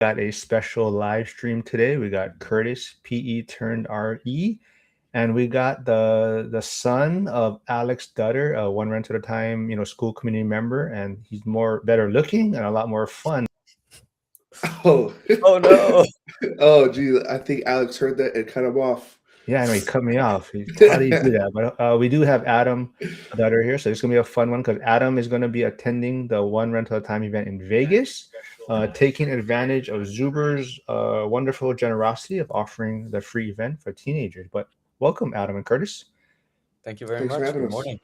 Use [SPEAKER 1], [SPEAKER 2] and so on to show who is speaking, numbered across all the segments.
[SPEAKER 1] got a special live stream today. We got Curtis PE turned RE, and we got the son of Alex Dutter, one rent at a time, school community member, and he's more better looking and a lot more fun.
[SPEAKER 2] Oh,
[SPEAKER 3] Oh no.
[SPEAKER 2] oh, geez. I think Alex heard that and cut him off.
[SPEAKER 1] Yeah, I know he cut me off. How do you do that? But we do have Adam Dutter here, so it's gonna be a fun one because Adam is gonna be attending the one rental at a time event in Vegas, taking advantage of Zuber's wonderful generosity of offering the free event for teenagers. But welcome, Adam and Curtis.
[SPEAKER 3] Thank you very
[SPEAKER 2] Thanks for
[SPEAKER 3] much.
[SPEAKER 2] having
[SPEAKER 3] Good
[SPEAKER 2] us.
[SPEAKER 3] morning.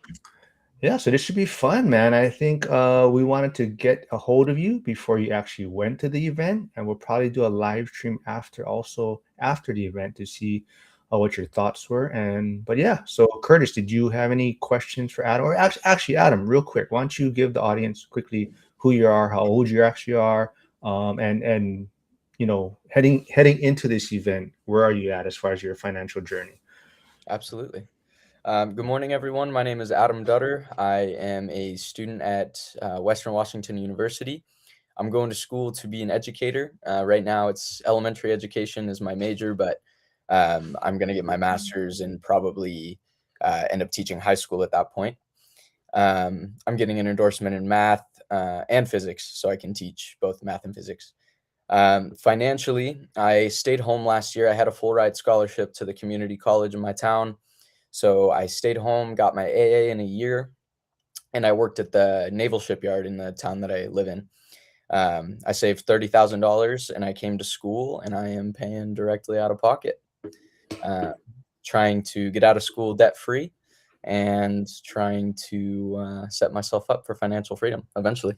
[SPEAKER 1] Yeah, so this should be fun, man. I think we wanted to get a hold of you before you actually went to the event, and we'll probably do a live stream after the event to see what your thoughts were. And but yeah, so Curtis, did you have any questions for Adam? Or actually, Adam, real quick, why don't you give the audience quickly who you are, how old you actually are, and heading into this event, where are you at as far as your financial journey?
[SPEAKER 3] Absolutely. Good morning, everyone. My name is Adam Dutter. I am a student at Western Washington University. I'm going to school to be an educator. Right now, it's elementary education is my major, but I'm going to get my master's and probably end up teaching high school at that point. I'm getting an endorsement in math and physics, so I can teach both math and physics. Financially, I stayed home last year. I had a full ride scholarship to the community college in my town. So I stayed home, got my AA in a year, and I worked at the naval shipyard in the town that I live in. I saved $30,000 and I came to school and I am paying directly out of pocket, uh, trying to get out of school debt free and trying to set myself up for financial freedom eventually.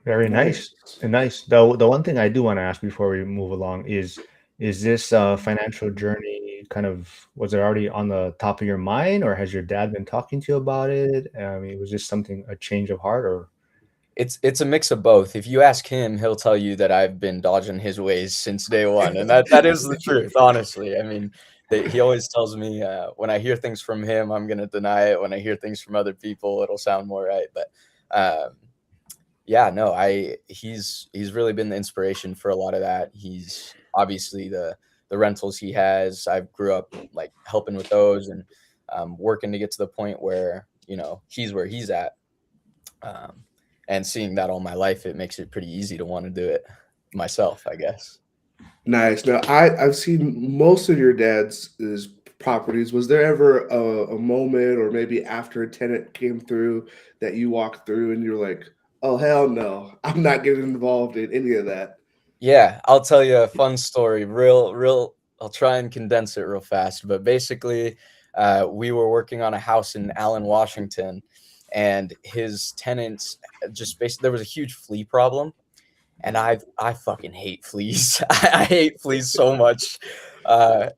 [SPEAKER 1] Very nice.
[SPEAKER 2] Nice.
[SPEAKER 1] Nice. The one thing I do want to ask before we move along is this financial journey kind of, was it already on the top of your mind, or has your dad been talking to you about it? I mean, was this something, a change of heart, or
[SPEAKER 3] It's a mix of both. If you ask him, he'll tell you that I've been dodging his ways since day one, and that is the truth, honestly. I mean, he always tells me when I hear things from him, I'm gonna deny it. When I hear things from other people, it'll sound more right. But yeah, no, he's really been the inspiration for a lot of that. He's obviously the rentals he has. I grew up like helping with those and working to get to the point where he's where he's at. Um, and seeing that all my life, it makes it pretty easy to want to do it myself, I guess.
[SPEAKER 2] Nice. Now, I've seen most of your dad's is properties. Was there ever a moment, or maybe after a tenant came through, that you walked through and you're like, "Oh hell no, I'm not getting involved in any of that."
[SPEAKER 3] Yeah, I'll tell you a fun story. Real. I'll try and condense it real fast. But basically, we were working on a house in Allen, Washington, and his tenants just basically there was a huge flea problem, and I fucking hate fleas. I hate fleas so much,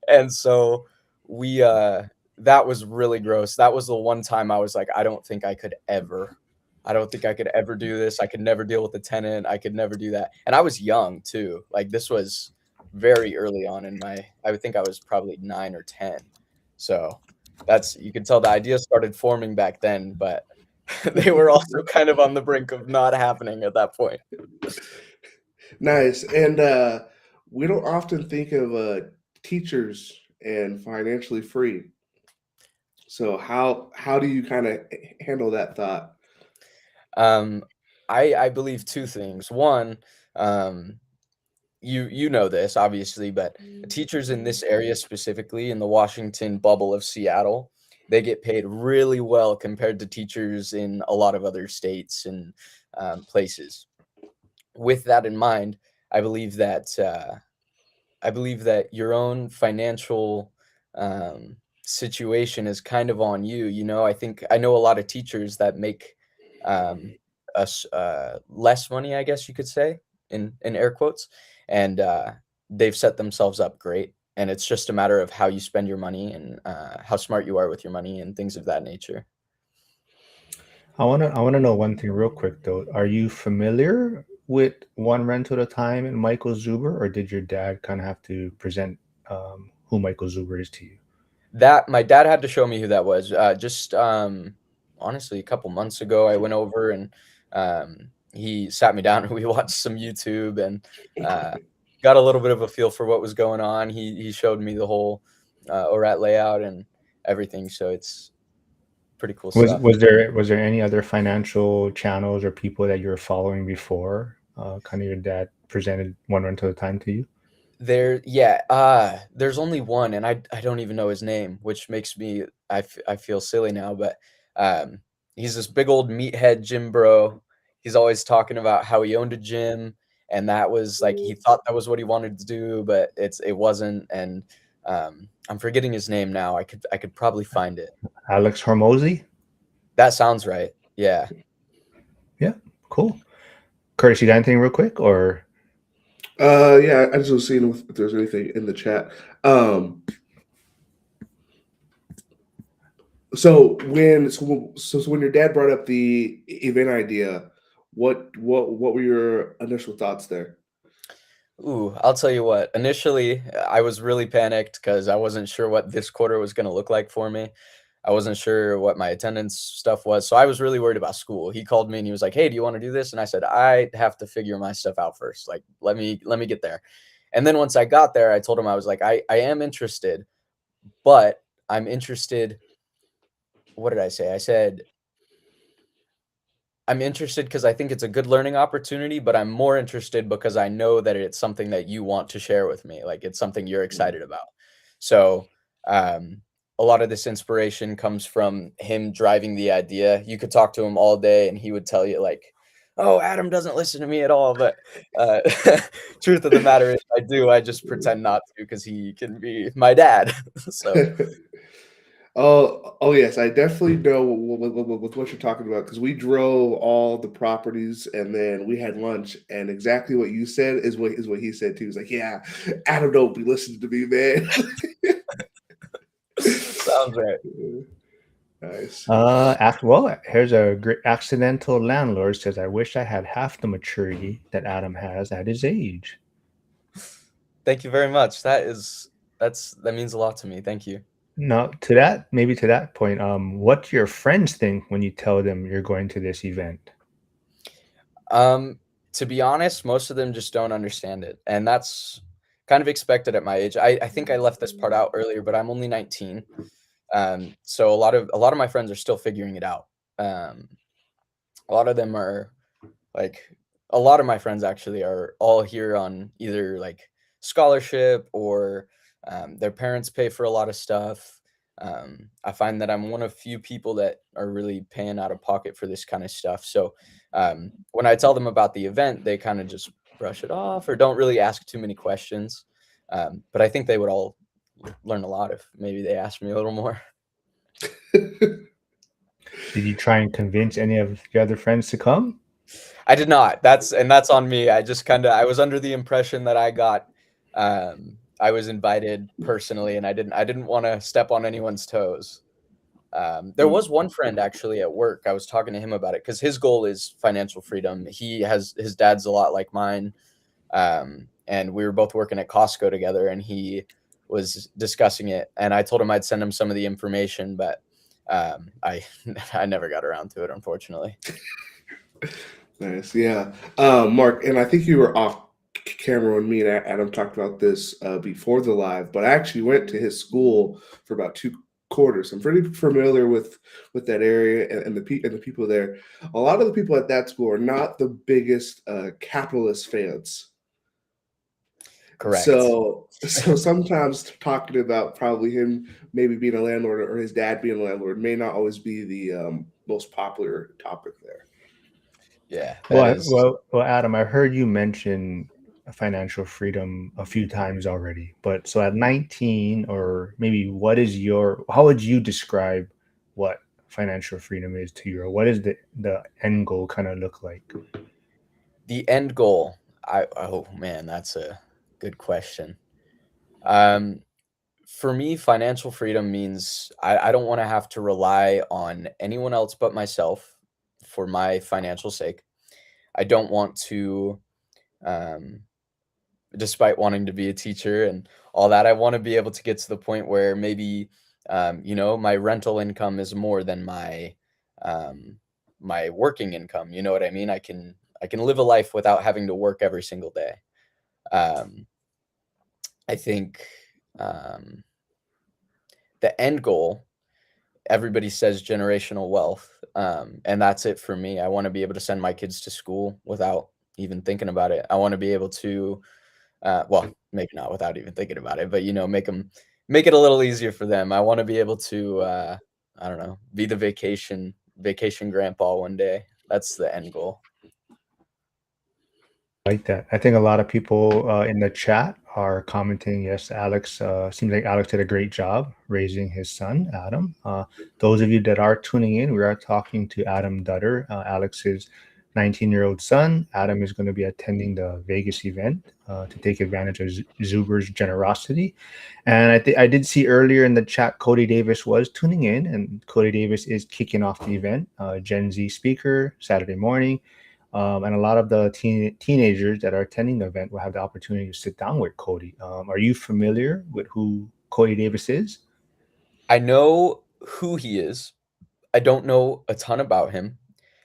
[SPEAKER 3] and so we that was really gross. That was the one time I was like, I don't think I could ever do this. I could never deal with a tenant. I could never do that. And I was young too. Like this was very early on in my. I would think I was probably 9 or 10. So that's you can tell the idea started forming back then, but they were also kind of on the brink of not happening at that point.
[SPEAKER 2] Nice. And we don't often think of teachers and financially free. So how do you kind of handle that thought?
[SPEAKER 3] Um, I believe two things. One, um, you know this obviously, but teachers in this area specifically in the Washington bubble of Seattle, they get paid really well compared to teachers in a lot of other states and places. With that in mind, I believe that your own financial situation is kind of on you. I think I know a lot of teachers that make um, us less money, I guess you could say, in air quotes, and they've set themselves up great. And it's just a matter of how you spend your money and how smart you are with your money and things of that nature.
[SPEAKER 1] I wanna know one thing real quick though. Are you familiar with One Rental at a Time and Michael Zuber, or did your dad kind of have to present who Michael Zuber is to you?
[SPEAKER 3] That my dad had to show me who that was. Just honestly, a couple months ago, I went over and he sat me down and we watched some YouTube and got a little bit of a feel for what was going on. He showed me the whole ORAT layout and everything, so it's pretty cool
[SPEAKER 1] Was
[SPEAKER 3] stuff.
[SPEAKER 1] was there any other financial channels or people that you were following before kind of your dad presented One Rental at a Time to you?
[SPEAKER 3] There's only one, and I don't even know his name, which makes me I feel silly now, but um, he's this big old meathead gym bro. He's always talking about how he owned a gym, and that was like he thought that was what he wanted to do, but it wasn't. And I'm forgetting his name now. I could probably find it.
[SPEAKER 1] Alex Hormozy?
[SPEAKER 3] That sounds right. Yeah.
[SPEAKER 1] Yeah, cool. Curtis, you got anything real quick or?
[SPEAKER 2] Yeah, I just was seeing if there's anything in the chat. So when your dad brought up the event idea, what were your initial thoughts there?
[SPEAKER 3] Ooh, I'll tell you what. Initially, I was really panicked because I wasn't sure what this quarter was going to look like for me. I wasn't sure what my attendance stuff was, so I was really worried about school. He called me and he was like, "Hey, do you want to do this?" And I said, "I have to figure my stuff out first. Like, let me get there." And then once I got there, I told him I was like, "I am interested, but I'm interested." What did I say? I said, I'm interested because I think it's a good learning opportunity, but I'm more interested because I know that it's something that you want to share with me. Like it's something you're excited about. So, um, a lot of this inspiration comes from him driving the idea. You could talk to him all day and he would tell you like, "Oh, Adam doesn't listen to me at all." But uh, truth of the matter is, I do. I just pretend not to because he can be my dad. So
[SPEAKER 2] Oh yes, I definitely know with what you're talking about because we drove all the properties and then we had lunch and exactly what you said is what he said too. He's like, "Yeah, Adam don't be listening to me, man."
[SPEAKER 3] sounds right.
[SPEAKER 2] Nice.
[SPEAKER 1] Well, here's a great accidental landlord says, "I wish I had half the maturity that Adam has at his age."
[SPEAKER 3] Thank you very much. That means a lot to me. Thank you.
[SPEAKER 1] Now, maybe to that point, what do your friends think when you tell them you're going to this event?
[SPEAKER 3] Um, to be honest, most of them just don't understand it, and that's kind of expected at my age. I think I left this part out earlier, but I'm only 19. So a lot of my friends are still figuring it out. Um, a lot of them are like a lot of my friends actually are all here on either like scholarship or their parents pay for a lot of stuff. I find that I'm one of few people that are really paying out of pocket for this kind of stuff. So when I tell them about the event, they kind of just brush it off or don't really ask too many questions. But I think they would all learn a lot if maybe they asked me a little more.
[SPEAKER 1] Did you try and convince any of your other friends to come?
[SPEAKER 3] I did not. That's on me. I just I was under the impression that I was invited personally and I didn't want to step on anyone's toes. There was one friend actually at work. I was talking to him about it because his goal is financial freedom. His dad's a lot like mine. And we were both working at Costco together and he was discussing it and I told him I'd send him some of the information, but I I never got around to it, unfortunately.
[SPEAKER 2] Nice, yeah. Mark, and I think you were off camera when me and Adam talked about this before the live, but I actually went to his school for about 2 quarters. I'm pretty familiar with that area and the people there. A lot of the people at that school are not the biggest capitalist fans.
[SPEAKER 3] Correct.
[SPEAKER 2] So sometimes talking about probably him maybe being a landlord or his dad being a landlord may not always be the most popular topic there.
[SPEAKER 3] Yeah, that
[SPEAKER 1] Well,
[SPEAKER 3] is.
[SPEAKER 1] well, Adam, I heard you mention financial freedom a few times already. But so at 19, or maybe how would you describe what financial freedom is to you, or what is the end goal kind of look like?
[SPEAKER 3] The end goal. Oh man, that's a good question. Um, for me, financial freedom means I don't want to have to rely on anyone else but myself for my financial sake. I don't want to, um, despite wanting to be a teacher and all that, I want to be able to get to the point where maybe, my rental income is more than um, my working income. You know what I mean? I can live a life without having to work every single day. Um, I think the end goal, everybody says generational wealth, and that's it for me. I want to be able to send my kids to school without even thinking about it. I want to be able to, well, maybe not without even thinking about it, but make it a little easier for them. I want to be able to, I don't know, be the vacation grandpa one day. That's the end goal.
[SPEAKER 1] Like that. I think a lot of people in the chat are commenting, yes, Alex, seems like Alex did a great job raising his son, Adam. Those of you that are tuning in, we are talking to Adam Dutter, Alex's 19-year-old son. Adam is going to be attending the Vegas event to take advantage of Zuber's generosity. And I did see earlier in the chat, Cody Davis was tuning in, and Cody Davis is kicking off the event, Gen Z speaker, Saturday morning. And a lot of the teenagers that are attending the event will have the opportunity to sit down with Cody. Are you familiar with who Cody Davis is?
[SPEAKER 3] I know who he is. I don't know a ton about him.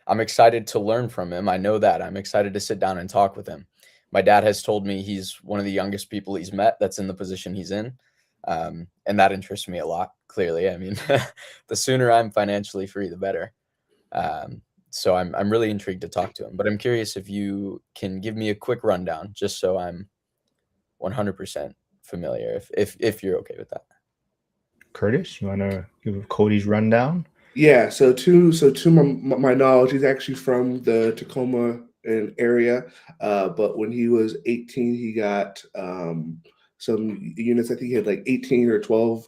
[SPEAKER 3] I'm excited to learn from him. I know that. I'm excited to sit down and talk with him. My dad has told me he's one of the youngest people he's met that's in the position he's in. And that interests me a lot, clearly. I mean, the sooner I'm financially free, the better. So I'm really intrigued to talk to him. But I'm curious if you can give me a quick rundown, just so I'm 100% familiar, if you're okay with that.
[SPEAKER 1] Curtis, you want to give Cody's rundown?
[SPEAKER 2] Yeah, so to my knowledge, he's actually from the Tacoma area. But when he was 18, he got some units. I think he had like 18 or 12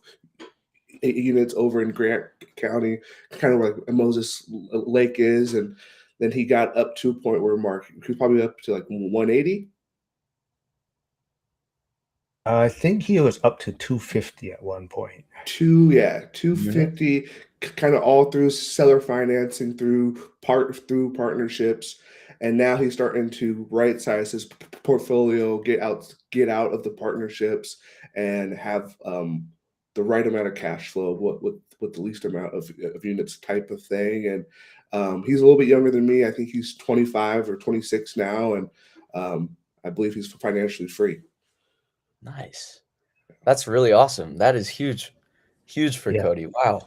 [SPEAKER 2] units over in Grant County, kind of like Moses Lake is, and then he got up to a point where Mark, he was probably up to like 180.
[SPEAKER 1] I think he was up to 250 at one point.
[SPEAKER 2] 250, kind of all through seller financing, through partnerships, and now he's starting to right size his portfolio, get out of the partnerships, and have the right amount of cash flow, with the least amount of units, type of thing. And he's a little bit younger than me. I think he's 25 or 26 now, and I believe he's financially free.
[SPEAKER 3] Nice. That's really awesome. That is huge for
[SPEAKER 1] Yeah.
[SPEAKER 3] Cody. Wow.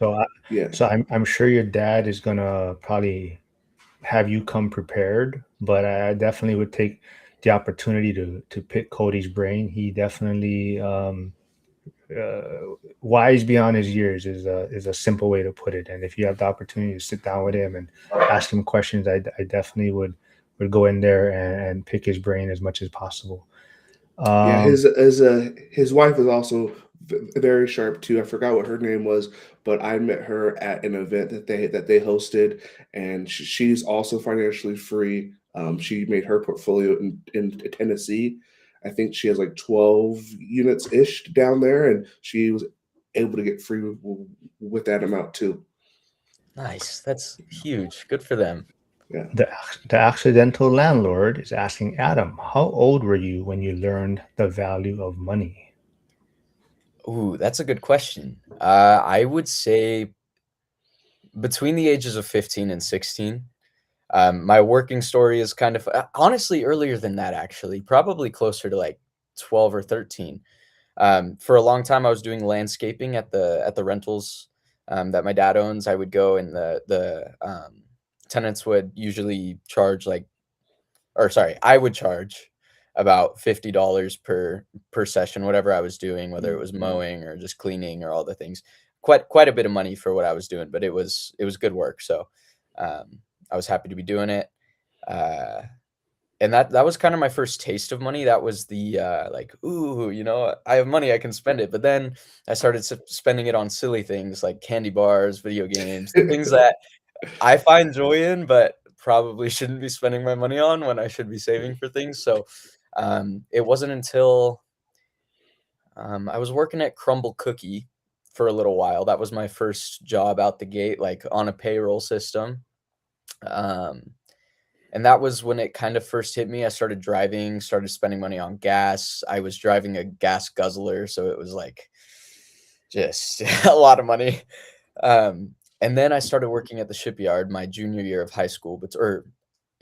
[SPEAKER 1] So I'm sure your dad is gonna probably have you come prepared, but I definitely would take the opportunity to pick Cody's brain. He definitely wise beyond his years is a simple way to put it. And if you have the opportunity to sit down with him and ask him questions, I definitely would go in there and pick his brain as much as possible.
[SPEAKER 2] Yeah, his wife is also very sharp too. I forgot what her name was, but I met her at an event that they hosted, and she's also financially free. She made her portfolio in Tennessee. I think she has like 12 units ish down there, and she was able to get free with that amount too.
[SPEAKER 3] Nice. That's huge. Good for them.
[SPEAKER 2] Yeah.
[SPEAKER 1] The accidental landlord is asking Adam, how old were you when you learned the value of money?
[SPEAKER 3] Ooh, that's a good question. I would say between the ages of 15 and 16. My working story is kind of honestly earlier than that, actually, probably closer to like 12 or 13. For a long time, I was doing landscaping at the rentals that my dad owns. I would go, and the tenants would usually charge I would charge about $50 per session, whatever I was doing, whether it was mowing or just cleaning or all the things. Quite a bit of money for what I was doing, but it was good work. So I was happy to be doing it. And that was kind of my first taste of money. That was the like, ooh, I have money, I can spend it. But then I started spending it on silly things like candy bars, video games, things that I find joy in, but probably shouldn't be spending my money on when I should be saving for things. So it wasn't until I was working at Crumble Cookie for a little while. That was my first job out the gate, like on a payroll system. And that was when it kind of first hit me. I started driving, started spending money on gas. I was driving a gas guzzler, so it was like just a lot of money. And then I started working at the shipyard my junior year of high school, or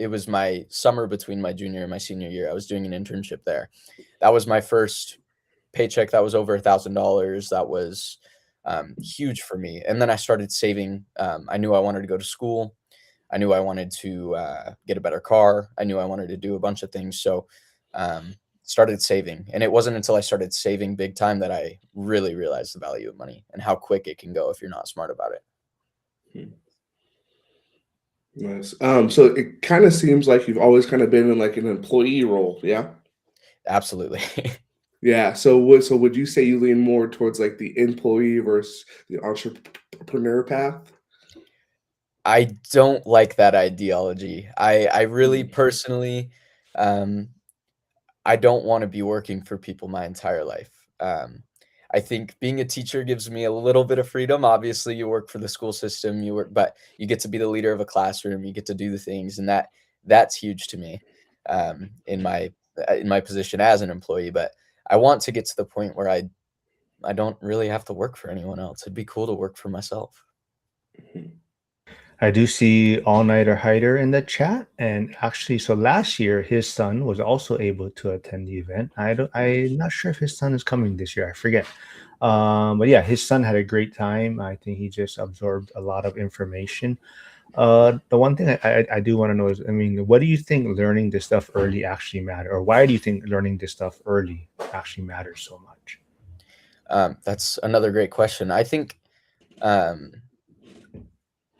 [SPEAKER 3] it was my summer between my junior and my senior year. I was doing an internship there. That was my first paycheck. That was over $1,000. That was huge for me. And then I started saving. I knew I wanted to go to school. I knew I wanted to get a better car. I knew I wanted to do a bunch of things. So started saving. And it wasn't until I started saving big time that I really realized the value of money and how quick it can go if you're not smart about it.
[SPEAKER 2] Nice. So it kind of seems like you've always kind of been in like an employee role, yeah?
[SPEAKER 3] Absolutely.
[SPEAKER 2] Yeah. So would you say you lean more towards like the employee versus the entrepreneur path?
[SPEAKER 3] I don't like that ideology. I really personally, um, I don't want to be working for people my entire life. I think being a teacher gives me a little bit of freedom. Obviously, you work for the school system, but you get to be the leader of a classroom. You get to do the things, and that's huge to me in my position as an employee. But I want to get to the point where I don't really have to work for anyone else. It'd be cool to work for myself.
[SPEAKER 1] I do see All Nighter Hider in the chat, and actually, so last year his son was also able to attend the event. I'm not sure if his son is coming this year. I forget. But yeah, his son had a great time. I think he just absorbed a lot of information. The one thing I do want to know is, I mean, what do you think learning this stuff early actually matter, or why do you think learning this stuff early actually matters so much?
[SPEAKER 3] That's another great question. Um,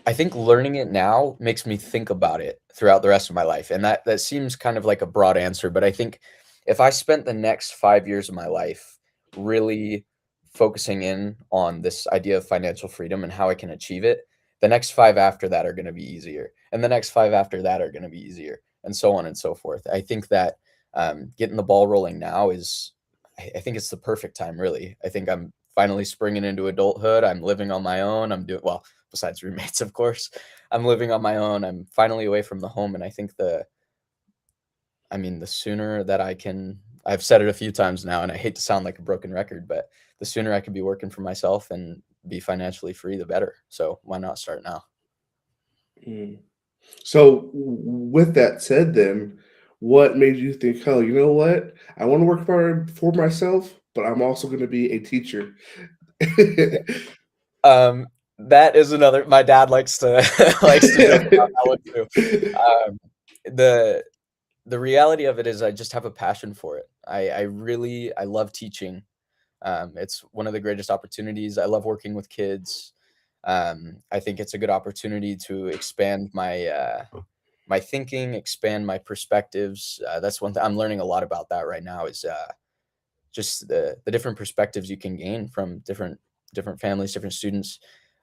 [SPEAKER 3] I think learning it now makes me think about it throughout the rest of my life. And that seems kind of like a broad answer, but I think if I spent the next 5 years of my life really focusing in on this idea of financial freedom and how I can achieve it, the next 5 after that are going to be easier. And the next 5 after that are going to be easier, and so on and so forth. I think that getting the ball rolling now I think it's the perfect time, really. I think I'm finally springing into adulthood. I'm living on my own. I'm doing well, besides roommates, of course. I'm living on my own. I'm finally away from the home. And I think the sooner that I've said it a few times now, and I hate to sound like a broken record, but the sooner I can be working for myself and be financially free, the better. So why not start now?
[SPEAKER 2] Mm. So with that said, then what made you think, oh, you know what? I want to work for myself, but I'm also going to be a teacher.
[SPEAKER 3] Um, that is another. My dad likes to likes to joke about that one too. Um, the the reality of it is I just have a passion for it. I love teaching. It's one of the greatest opportunities. I love working with kids. I think it's a good opportunity to expand my thinking, expand my perspectives. That's one thing I'm learning a lot about that right now is just the different perspectives you can gain from different families, different students.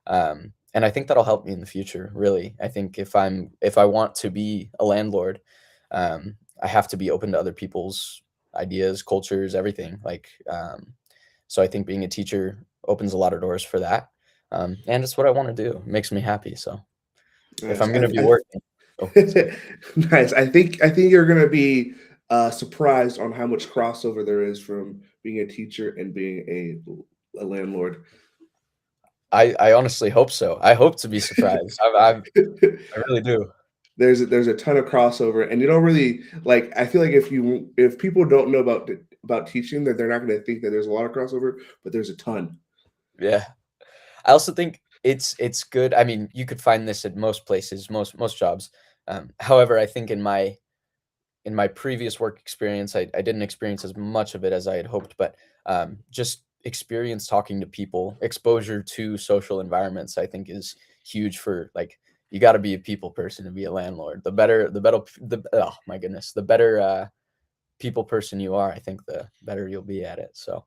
[SPEAKER 3] And I think that'll help me in the future, really. I think if I want to be a landlord, I have to be open to other people's ideas, cultures, everything. So I think being a teacher opens a lot of doors for that. And it's what I want to do. It makes me happy. So if
[SPEAKER 2] Nice.
[SPEAKER 3] I'm going to be working, oh,
[SPEAKER 2] Nice. I think you're gonna be surprised on how much crossover there is from being a teacher and being a landlord.
[SPEAKER 3] I honestly hope so. I hope to be surprised. I really do.
[SPEAKER 2] There's a ton of crossover, and you don't really like. I feel like if people don't know about teaching, that they're not going to think that there's a lot of crossover, but there's a ton.
[SPEAKER 3] Yeah. I also think it's good. I mean, you could find this at most places, most jobs. However, I think in my previous work experience, I didn't experience as much of it as I had hoped, but just experience talking to people, exposure to social environments, I think is huge for like you got to be a people person to be a landlord. Oh my goodness, the better people person you are, I think the better you'll be at it. So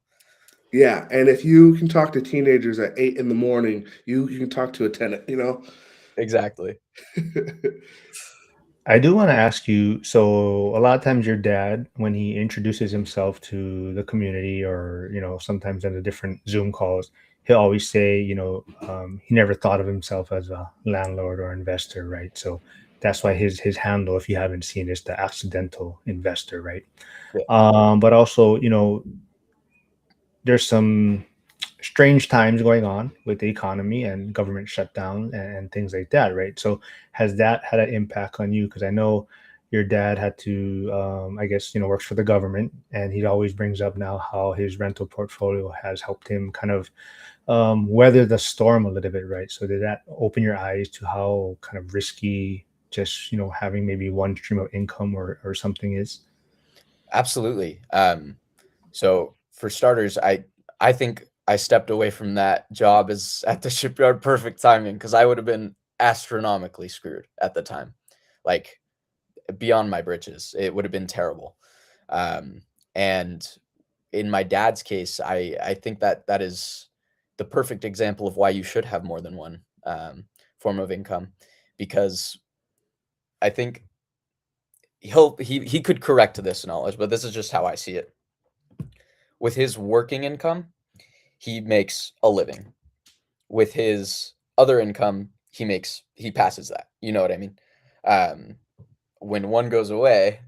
[SPEAKER 2] Yeah, and if you can talk to teenagers at 8 in the morning, you can talk to a tenant. You know.
[SPEAKER 3] exactly.
[SPEAKER 1] I do want to ask you, so a lot of times your dad, when he introduces himself to the community or, sometimes in the different Zoom calls, he'll always say, he never thought of himself as a landlord or investor, right? So that's why his handle, if you haven't seen, is the accidental investor, right?
[SPEAKER 3] Yeah.
[SPEAKER 1] But also, there's some strange times going on with the economy and government shutdown and things like that, right? So has that had an impact on you? Because I know your dad had to, I guess, works for the government, and he always brings up now how his rental portfolio has helped him kind of weather the storm a little bit, right? So did that open your eyes to how kind of risky just having maybe one stream of income or something is?
[SPEAKER 3] Absolutely. So for starters, I think I stepped away from that job as at the shipyard perfect timing because I would have been astronomically screwed at the time, like beyond my britches. It would have been terrible. And in my dad's case, I think that that is the perfect example of why you should have more than one form of income, because I think he could correct this knowledge, but this is just how I see it. With his working income, he makes a living. With his other income, he passes that. You know what I mean? Um, when one goes away,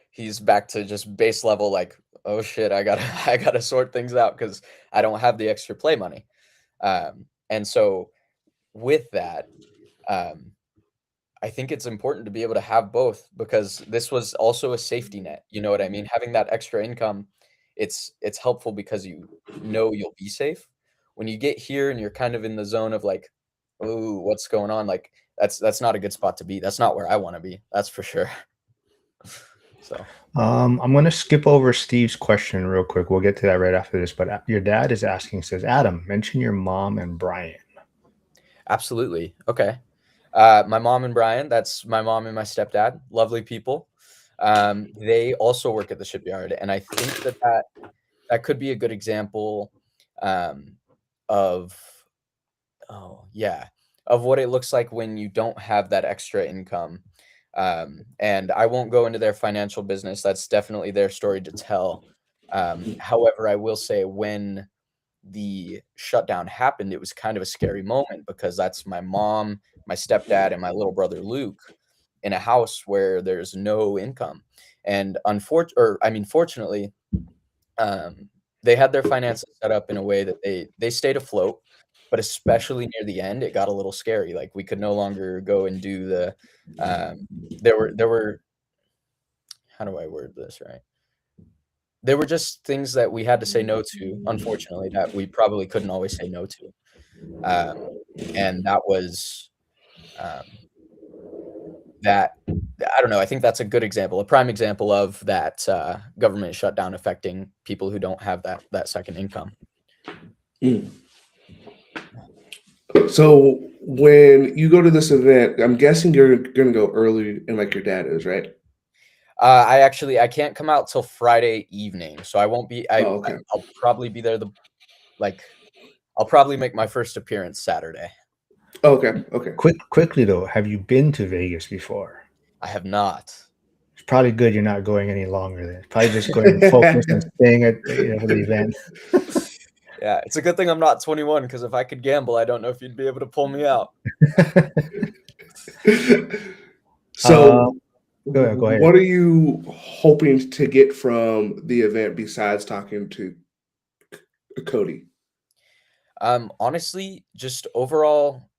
[SPEAKER 3] he's back to just base level, like, oh shit, I gotta I gotta sort things out because I don't have the extra play money. And so with that, um, I think it's important to be able to have both because this was also a safety net. You know what I mean? Having that extra income, it's helpful because you know you'll be safe. When you get here and you're kind of in the zone of like, "Ooh, what's going on?" Like that's not a good spot to be. That's not where I want to be. That's for sure. So,
[SPEAKER 1] I'm going to skip over Steve's question real quick. We'll get to that right after this. But your dad is asking, says, Adam, mention your mom and Brian.
[SPEAKER 3] absolutely. Okay. My mom and Brian, that's my mom and my stepdad, lovely people. They also work at the shipyard, and I think that could be a good example um, of oh yeah, of what it looks like when you don't have that extra income. And I won't go into their financial business. That's definitely their story to tell. However, I will say when the shutdown happened, it was kind of a scary moment because that's my mom, my stepdad, and my little brother Luke in a house where there's no income. And fortunately, um, they had their finances set up in a way that they stayed afloat, but especially near the end, it got a little scary. Like we could no longer go and do the there were how do I word this right? There were just things that we had to say no to, unfortunately, that we probably couldn't always say no to. Um, and that was um, that I don't know. I think that's a good example, a prime example of that government shutdown affecting people who don't have that second income.
[SPEAKER 2] Mm. So when you go to this event, I'm guessing you're gonna go early, and like your dad is, right?
[SPEAKER 3] I can't come out till Friday evening, so I won't be.
[SPEAKER 2] Oh, okay.
[SPEAKER 3] I'll probably be there. Like I'll probably make my first appearance Saturday.
[SPEAKER 2] Okay. Okay.
[SPEAKER 1] Quickly though, have you been to Vegas before?
[SPEAKER 3] I have not.
[SPEAKER 1] It's probably good you're not going any longer then. Probably just going to focus on staying at for the event.
[SPEAKER 3] Yeah, it's a good thing I'm not 21 because if I could gamble, I don't know if you'd be able to pull me out.
[SPEAKER 2] So,
[SPEAKER 1] Go ahead.
[SPEAKER 2] what are you hoping to get from the event besides talking to Cody?
[SPEAKER 3] Honestly, just overall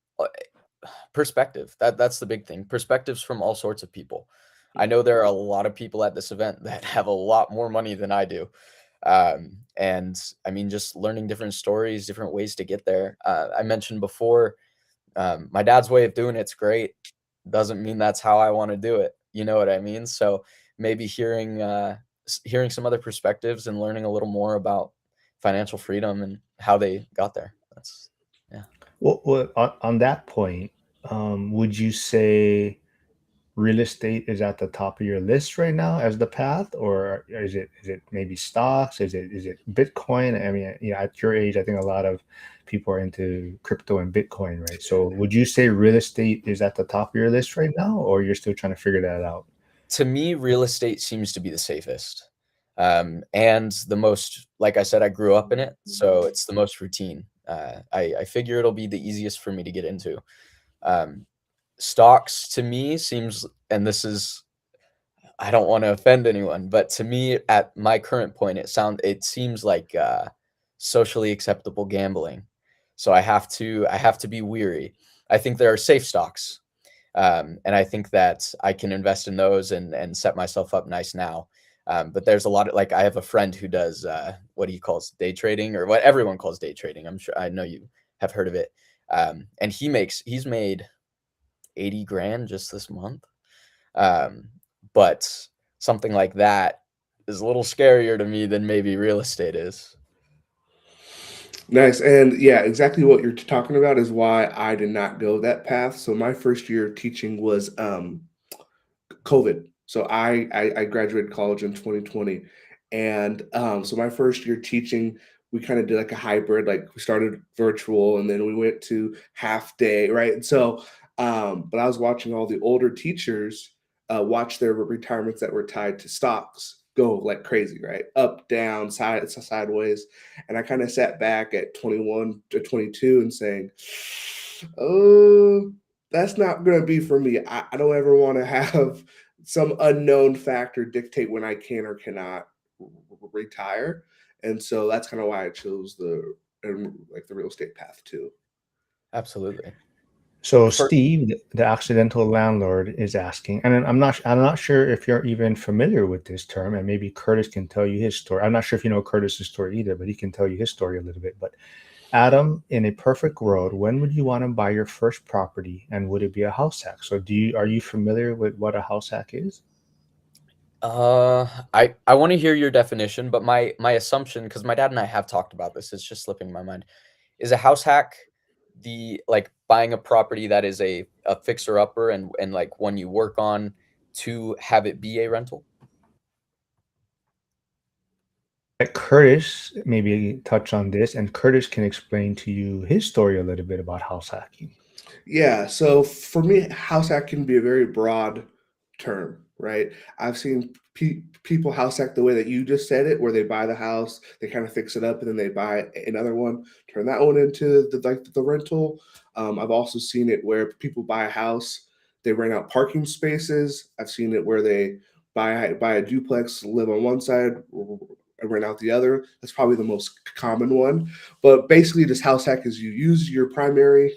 [SPEAKER 3] perspective. That's the big thing. Perspectives from all sorts of people. I know there are a lot of people at this event that have a lot more money than I do. And I mean, just learning different stories, different ways to get there. I mentioned before, my dad's way of doing it's great. Doesn't mean that's how I want to do it. You know what I mean? So maybe hearing some other perspectives and learning a little more about financial freedom and how they got there. That's yeah.
[SPEAKER 1] Well, on that point, would you say real estate is at the top of your list right now as the path, or is it maybe stocks? Is it Bitcoin? I mean, at your age, I think a lot of people are into crypto and Bitcoin, right? So, would you say real estate is at the top of your list right now, or you're still trying to figure that out?
[SPEAKER 3] To me, real estate seems to be the safest. And the most, like I said, I grew up in it, so it's the most routine. I figure it'll be the easiest for me to get into. Um, Stocks to me seems, and this is, I don't want to offend anyone, but to me, at my current point, it seems like socially acceptable gambling. So I have to be weary. I think there are safe stocks, and I think that I can invest in those and set myself up nice now. But there's a lot of, like, I have a friend who does what he calls day trading, or what everyone calls day trading. I'm sure, I know you have heard of it. And he's made 80 grand just this month. Um, but something like that is a little scarier to me than maybe real estate is.
[SPEAKER 2] Nice. And yeah, exactly what you're talking about is why I did not go that path. So my first year of teaching was COVID. So I graduated college in 2020, and so my first year teaching, we kind of did like a hybrid. Like we started virtual, and then we went to half day, right? And so, but I was watching all the older teachers watch their retirements that were tied to stocks go like crazy, right? Up, down, sideways, and I kind of sat back at 21 to 22 and saying, "Oh, that's not going to be for me. I don't ever want to have some unknown factor dictate when I can or cannot retire." And so that's kind of why I chose like the real estate path too.
[SPEAKER 3] Absolutely.
[SPEAKER 1] So
[SPEAKER 3] For
[SPEAKER 1] Steve, the accidental landlord, is asking, and I'm not sure if you're even familiar with this term, and maybe Curtis can tell you his story. I'm not sure if you know Curtis's story either, but he can tell you his story a little bit. But Adam, in a perfect world, when would you want to buy your first property, and would it be a house hack? So are you familiar with what a house hack is?
[SPEAKER 3] I want to hear your definition, but my assumption, because my dad and I have talked about this, it's just slipping my mind. Is a house hack the, like, buying a property that is a fixer upper, and like one you work on to have it be a rental?
[SPEAKER 1] Let Curtis maybe touch on this, and Curtis can explain to you his story a little bit about house hacking.
[SPEAKER 2] Yeah, so for me, house hack can be a very broad term, right? I've seen people house hack the way that you just said it, where they buy the house, they kind of fix it up, and then they buy another one, turn that one into the rental. I've also seen it where people buy a house, they rent out parking spaces. I've seen it where they buy a duplex, live on one side, and rent out the other. That's probably the most common one. But basically, this house hack is you use your primary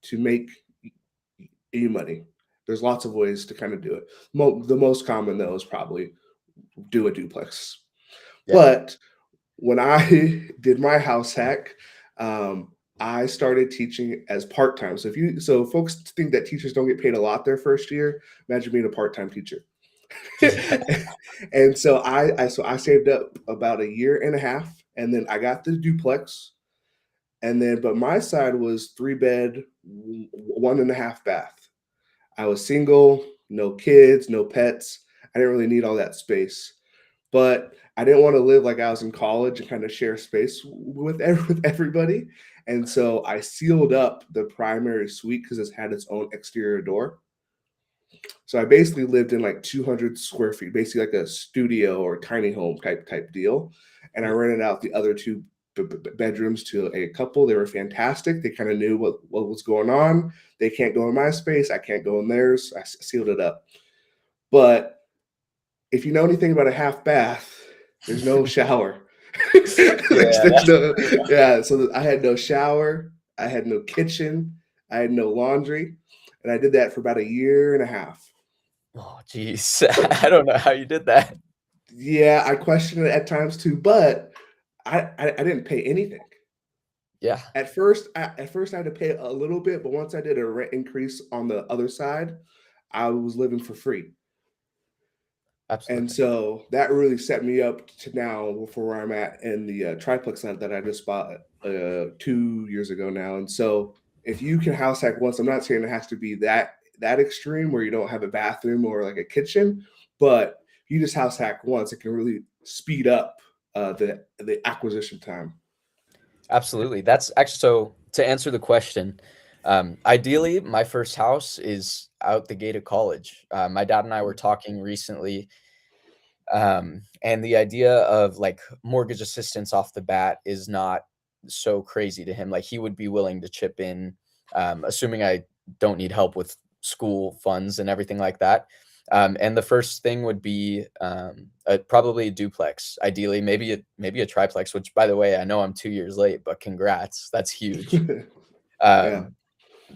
[SPEAKER 2] to make you money. There's lots of ways to kind of do it. The most common though is probably do a duplex.
[SPEAKER 3] Yeah.
[SPEAKER 2] But when I did my house hack, I started teaching as part time. So folks think that teachers don't get paid a lot their first year. Imagine being a part time teacher.
[SPEAKER 3] Yeah.
[SPEAKER 2] And so I saved up about a year and a half, and then I got the duplex. And then, but my side was 3 bed, 1.5 bath. I was single, no kids, no pets. I didn't really need all that space, but I didn't want to live like I was in college and kind of share space with everybody. And so I sealed up the primary suite because it had its own exterior door. So I basically lived in like 200 square feet, basically like a studio or tiny home type deal. And I
[SPEAKER 3] Yeah.
[SPEAKER 2] rented out the other two bedrooms to a couple. They were fantastic. They kind of knew what was going on. They can't go in my space. I can't go in theirs. I sealed it up. But if you know anything about a half bath, there's no shower.
[SPEAKER 3] Yeah,
[SPEAKER 2] There's
[SPEAKER 3] that's
[SPEAKER 2] no,
[SPEAKER 3] true.
[SPEAKER 2] yeah. So I had no shower. I had no kitchen. I had no laundry. And I did that for about a year and a half.
[SPEAKER 3] Oh, geez. I don't know how you did that.
[SPEAKER 2] Yeah, I question it at times too, but I didn't pay anything.
[SPEAKER 3] Yeah,
[SPEAKER 2] At first I had to pay a little bit, but once I did a rent increase on the other side, I was living for free. And
[SPEAKER 3] absolutely.
[SPEAKER 2] so that really set me up to now for where I'm at in the triplex that I just bought 2 years ago now. And so if you can house hack once, I'm not saying it has to be that extreme where you don't have a bathroom or like a kitchen, but if you just house hack once, it can really speed up the acquisition time.
[SPEAKER 3] Absolutely. That's actually, so to answer the question, ideally, my first house is out the gate of college. My dad and I were talking recently, and the idea of, like, mortgage assistance off the bat is not so crazy to him. Like, he would be willing to chip in, assuming I don't need help with school funds and everything like that. And the first thing would be probably a duplex, ideally, maybe a triplex. Which, by the way, I know I'm 2 years late, but congrats, that's huge.
[SPEAKER 2] Yeah.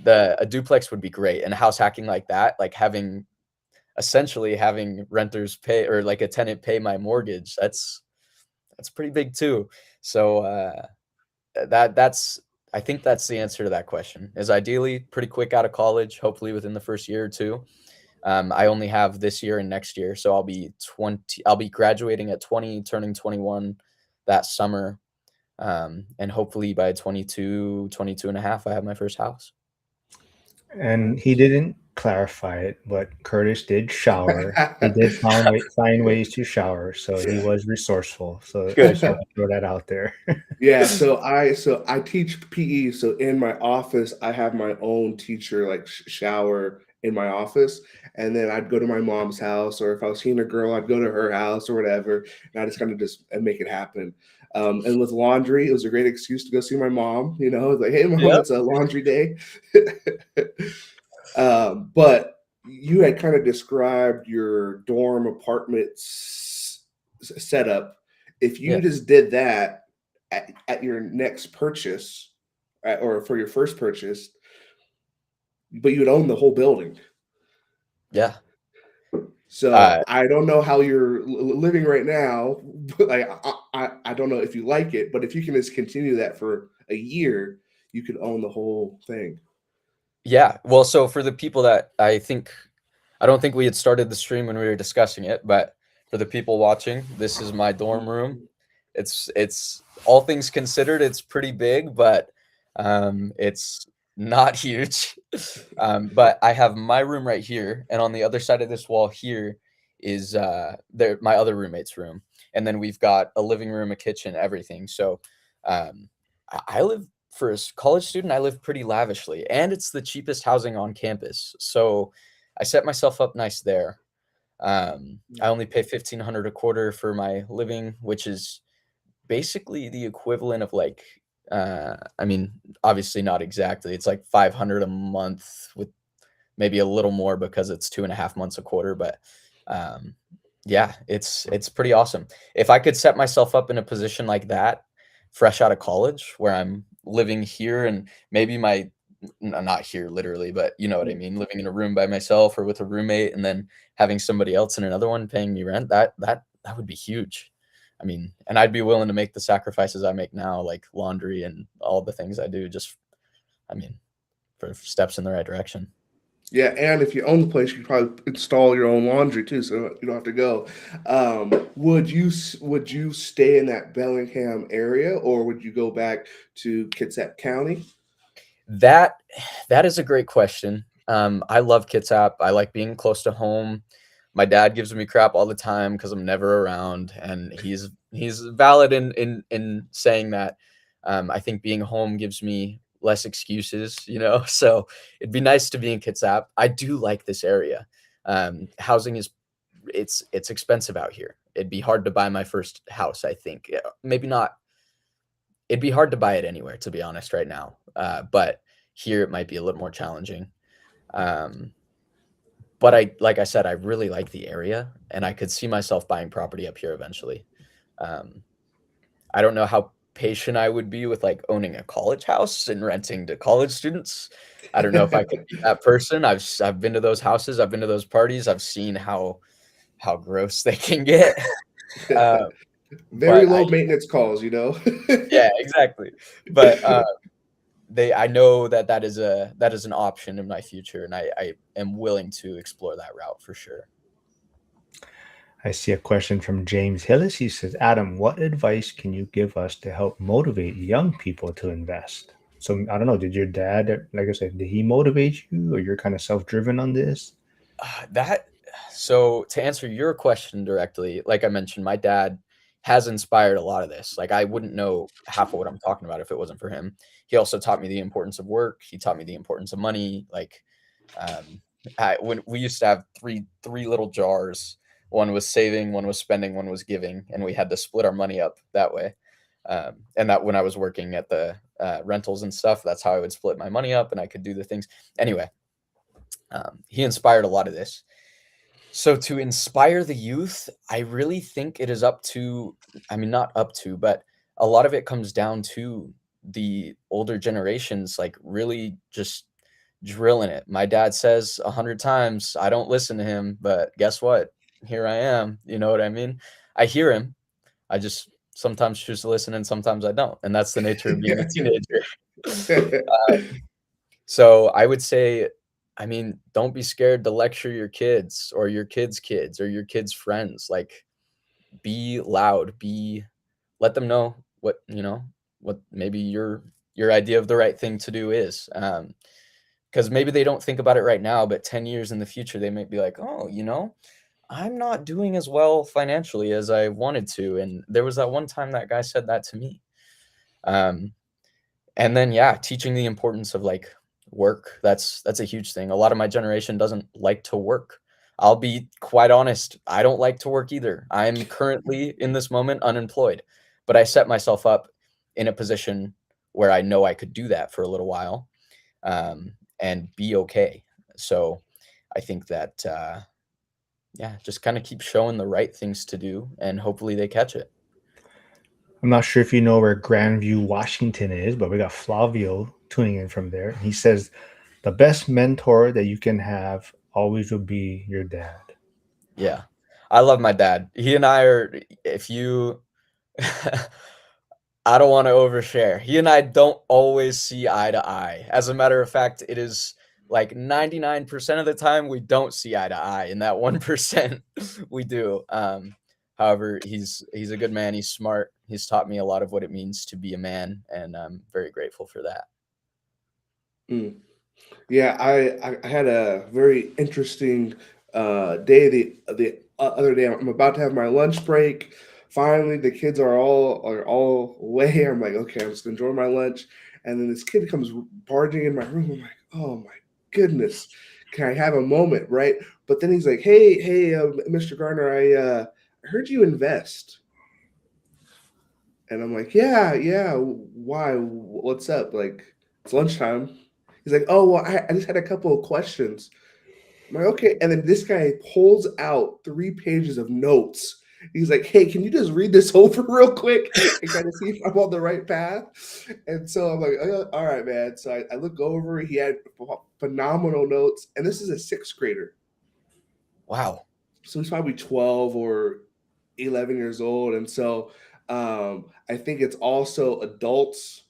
[SPEAKER 3] A duplex would be great, and house hacking like that, like essentially having renters pay or like a tenant pay my mortgage. That's pretty big too. So that's I think that's the answer to that question. Is ideally pretty quick out of college, hopefully within the first year or two. I only have this year and next year, so I'll be graduating at 20, turning 21 that summer. And hopefully by 22 and a half, I have my first house.
[SPEAKER 1] And he didn't clarify it, but Curtis did shower. He did find ways to shower, so he was resourceful. So I just want to throw that out there.
[SPEAKER 2] Yeah, so I teach PE. So in my office, I have my own teacher like shower in my office, and then I'd go to my mom's house, or if I was seeing a girl, I'd go to her house or whatever, and I just kind of just make it happen. And with laundry, it was a great excuse to go see my mom. You know, like, hey, mom,
[SPEAKER 3] Yep.
[SPEAKER 2] it's a laundry day. But you had kind of described your dorm apartment setup. If you
[SPEAKER 3] Yeah.
[SPEAKER 2] just did that at your next purchase, or for your first purchase, but you would own the whole building.
[SPEAKER 3] Yeah.
[SPEAKER 2] So I don't know how you're living right now. But like I don't know if you like it, but if you can just continue that for a year, you could own the whole thing.
[SPEAKER 3] Yeah. Well, so for the people that I don't think we had started the stream when we were discussing it, but for the people watching, this is my dorm room. It's all things considered, it's pretty big, but it's not huge. But I have my room right here, and on the other side of this wall here is my other roommate's room, and then we've got a living room, a kitchen, everything. So I live, for a college student, I live pretty lavishly, and it's the cheapest housing on campus. So I set myself up nice there. I only pay $1,500 a quarter for my living, which is basically the equivalent of like, I mean, obviously not exactly. It's like $500 a month with maybe a little more because it's 2.5 months a quarter. But yeah, it's pretty awesome. If I could set myself up in a position like that, fresh out of college, where I'm living here and maybe not here literally, but you know what I mean, living in a room by myself or with a roommate, and then having somebody else in another one paying me rent, that would be huge. I mean, and I'd be willing to make the sacrifices I make now, like laundry and all the things I do, just, I mean, for steps in the right direction.
[SPEAKER 2] Yeah, and if you own the place, you could probably install your own laundry too, so you don't have to go. Would you stay in that Bellingham area, or would you go back to Kitsap County?
[SPEAKER 3] That is a great question. I love Kitsap. I like being close to home. My dad gives me crap all the time because I'm never around, and he's valid in saying that. I think being home gives me less excuses, you know. So it'd be nice to be in Kitsap. I do like this area. Housing is it's expensive out here. It'd be hard to buy my first house, I think. Maybe not. It'd be hard to buy it anywhere, to be honest, right now. But here it might be a little more challenging. But like I said, I really like the area, and I could see myself buying property up here eventually. I don't know how patient I would be with like owning a college house and renting to college students. I don't know if I could be that person. I've been to those houses, I've been to those parties, I've seen how gross they can get.
[SPEAKER 2] Very low maintenance calls, you know.
[SPEAKER 3] Yeah, exactly. But I know that is an option in my future, and I am willing to explore that route for sure.
[SPEAKER 1] I see a question from James Hillis. He says, Adam, what advice can you give us to help motivate young people to invest? So I don't know, did your dad, like I said, did he motivate you, or you're kind of self-driven on this?
[SPEAKER 3] So to answer your question directly, like I mentioned, my dad has inspired a lot of this. Like I wouldn't know half of what I'm talking about if it wasn't for him. He also taught me the importance of work. He taught me the importance of money. Like when we used to have three little jars. One was saving, one was spending, one was giving, and we had to split our money up that way. And that when I was working at the rentals and stuff, that's how I would split my money up, and I could do the things. Anyway, he inspired a lot of this. So to inspire the youth, I really think it is up to, I mean, not up to, but a lot of it comes down to the older generations, like really just drilling it. My dad says 100 times, I don't listen to him, but guess what? Here I am. You know what I mean? I hear him. I just sometimes choose to listen and sometimes I don't. And that's the nature of being a teenager. So I would say, I mean, don't be scared to lecture your kids or your kids' or your kids' friends. Like, be loud, let them know what, what maybe your idea of the right thing to do is. Because maybe they don't think about it right now, but 10 years in the future, they might be like, oh, I'm not doing as well financially as I wanted to. And there was that one time that guy said that to me. Um, and then, yeah, teaching the importance of like work. That's a huge thing. A lot of my generation doesn't like to work. I'll be quite honest, I don't like to work either. I'm currently in this moment unemployed, but I set myself up in a position where I know I could do that for a little while, and be okay. So I think that, yeah, just kind of keep showing the right things to do and hopefully they catch it.
[SPEAKER 1] I'm not sure if you know where Grandview, Washington is, but we got Flavio tuning in from there. He says the best mentor that you can have always will be your dad.
[SPEAKER 3] Yeah. I love my dad. He and I are, if you, I don't want to overshare. He and I don't always see eye to eye. As a matter of fact, it is like 99% of the time we don't see eye to eye, and that 1% we do. However, he's a good man. He's smart. He's taught me a lot of what it means to be a man, and I'm very grateful for that.
[SPEAKER 2] Mm. Yeah, I had a very interesting day the other day. I'm about to have my lunch break. Finally, the kids are all away. I'm like, okay, I'm just enjoying my lunch, and then this kid comes barging in my room. I'm like, oh my goodness, can I have a moment, right? But then he's like, hey, Mr. Garner, I heard you invest, and I'm like, yeah. Why? What's up? Like, it's lunchtime. He's like, oh, well, I just had a couple of questions. I'm like, okay. And then this guy pulls out 3 pages of notes. He's like, hey, can you just read this over real quick and kind of see if I'm on the right path? And so I'm like, all right, man. So I look over. He had phenomenal notes. And this is a sixth grader.
[SPEAKER 3] Wow.
[SPEAKER 2] So he's probably 12 or 11 years old. And so I think it's also adults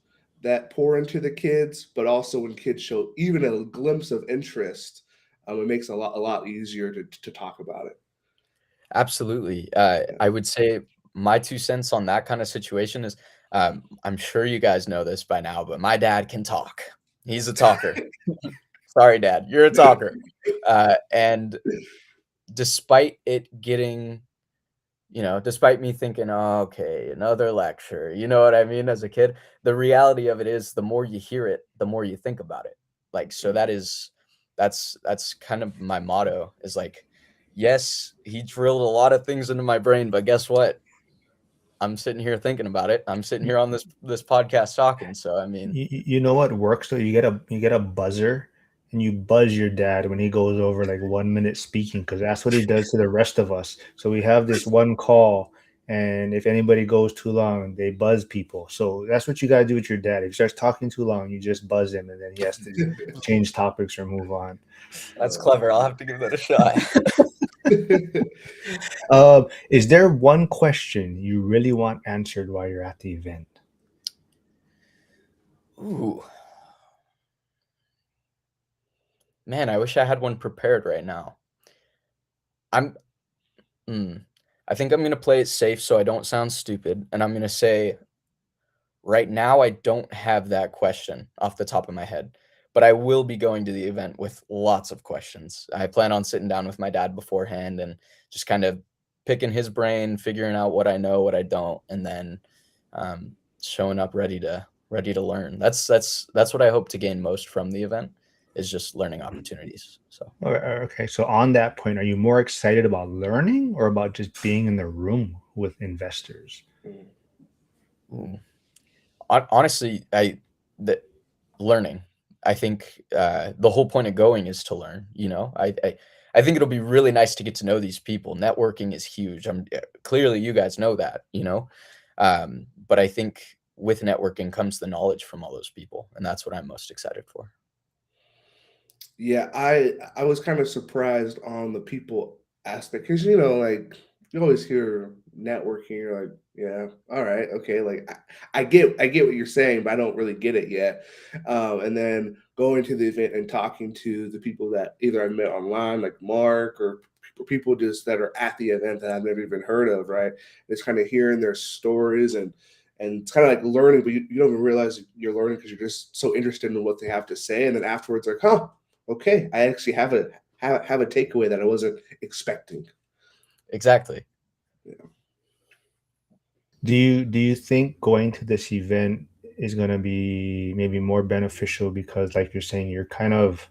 [SPEAKER 2] that pour into the kids, but also when kids show even a glimpse of interest, it makes it a lot easier to talk about it.
[SPEAKER 3] Absolutely. I would say my 2 cents on that kind of situation is, I'm sure you guys know this by now, but my dad can talk. He's a talker. Sorry, dad, you're a talker. And despite it getting, despite me thinking, "Oh, okay, another lecture," you know what I mean, as a kid, the reality of it is the more you hear it, the more you think about it. Like, so that's kind of my motto is like, yes, he drilled a lot of things into my brain, but guess what? I'm sitting here thinking about it. I'm sitting here on this podcast talking. So I mean,
[SPEAKER 1] You know what works though? You get a buzzer and you buzz your dad when he goes over like 1 minute speaking because that's what he does to the rest of us. So we have this one call, and if anybody goes too long, they buzz people. So that's what you gotta do with your dad. If he starts talking too long, you just buzz him, and then he has to change topics or move on.
[SPEAKER 3] that's clever. I'll have to give that a shot.
[SPEAKER 1] Is there one question you really want answered while you're at the event?
[SPEAKER 3] Ooh, man, I wish I had one prepared right now. I'm mm, I think I'm gonna play it safe so I don't sound stupid, and I'm gonna say right now, I don't have that question off the top of my head, but I will be going to the event with lots of questions. I plan on sitting down with my dad beforehand and just kind of picking his brain, figuring out what I know, what I don't, and then showing up ready to learn. That's what I hope to gain most from the event is just learning opportunities. So.
[SPEAKER 1] Okay, so on that point, are you more excited about learning or about just being in the room with investors?
[SPEAKER 3] Ooh. Honestly, the learning. I think the whole point of going is to learn. I I think it'll be really nice to get to know these people. Networking is huge. Clearly you guys know that, but I think with networking comes the knowledge from all those people, and that's what I'm most excited for.
[SPEAKER 2] Yeah, I was kind of surprised on the people aspect because like you always hear networking, you're like, yeah, all right, okay, like I get what you're saying, but I don't really get it yet. And then going to the event and talking to the people that either I met online, like Mark, or people just that are at the event that I've never even heard of, right? It's kind of hearing their stories and it's kind of like learning, but you don't even realize you're learning because you're just so interested in what they have to say, and then afterwards, like, huh, okay, I actually have a takeaway that I wasn't expecting.
[SPEAKER 3] Exactly.
[SPEAKER 2] Yeah.
[SPEAKER 1] Do you think going to this event is going to be maybe more beneficial because, like you're saying, you're kind of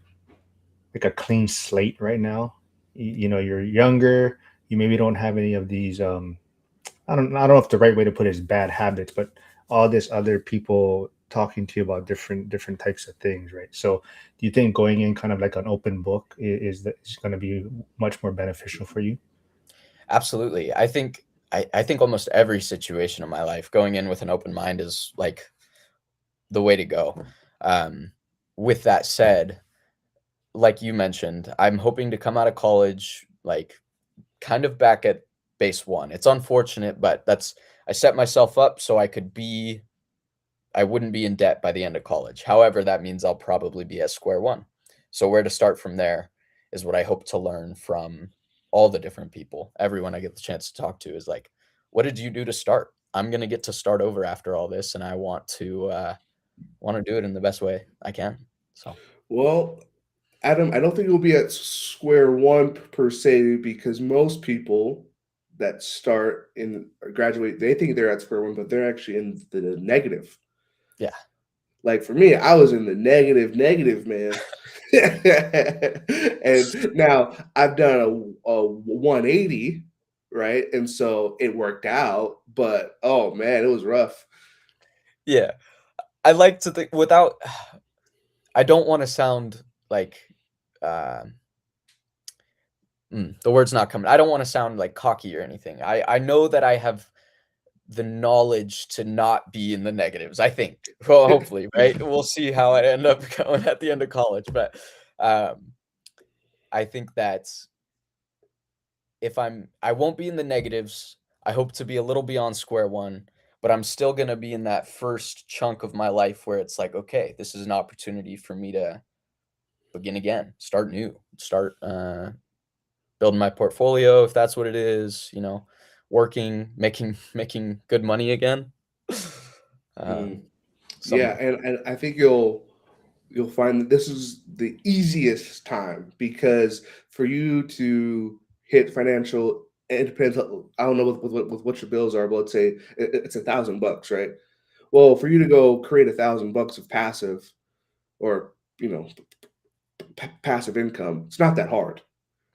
[SPEAKER 1] like a clean slate right now? You're younger. You maybe don't have any of these. I don't know if the right way to put it is bad habits, but all this other people talking to you about different types of things, right? So, do you think going in kind of like an open book is going to be much more beneficial for you?
[SPEAKER 3] Absolutely. I think almost every situation in my life, going in with an open mind is like the way to go. With that said, like you mentioned, I'm hoping to come out of college like kind of back at base one. It's unfortunate, but I set myself up so I wouldn't be in debt by the end of college. However, that means I'll probably be at square one. So where to start from there is what I hope to learn from all the different people. Everyone I get the chance to talk to is like, what did you do to start? I'm gonna get to start over after all this, and I want to do it in the best way I can. So
[SPEAKER 2] Well, Adam, I don't think you'll be at square one per se because most people that start in or graduate, they think they're at square one, but they're actually in the negative.
[SPEAKER 3] yeah,
[SPEAKER 2] Like for me, I was in the negative, man. And now I've done a 180, right? And so it worked out, but oh man, it was rough.
[SPEAKER 3] yeah. I like to think without. I don't want to sound like uh, the word's not coming. I don't want to sound like cocky or anything. I know that I have the knowledge to not be in the negatives, I think. Well, hopefully, right? We'll see how I end up going at the end of college, but, I think that I won't be in the negatives. I hope to be a little beyond square one, but I'm still gonna be in that first chunk of my life where it's like, "Okay, this is an opportunity for me to begin again, start new, start, building my portfolio if that's what it is, working, making good money again."
[SPEAKER 2] Mm.
[SPEAKER 3] Um,
[SPEAKER 2] Yeah,
[SPEAKER 3] some
[SPEAKER 2] and I think you'll find that this is the easiest time because for you to hit financial independence, I don't know with what your bills are, but let's say it's $1,000, right? Well, for you to go create $1,000 of passive or you know passive income, it's not that hard.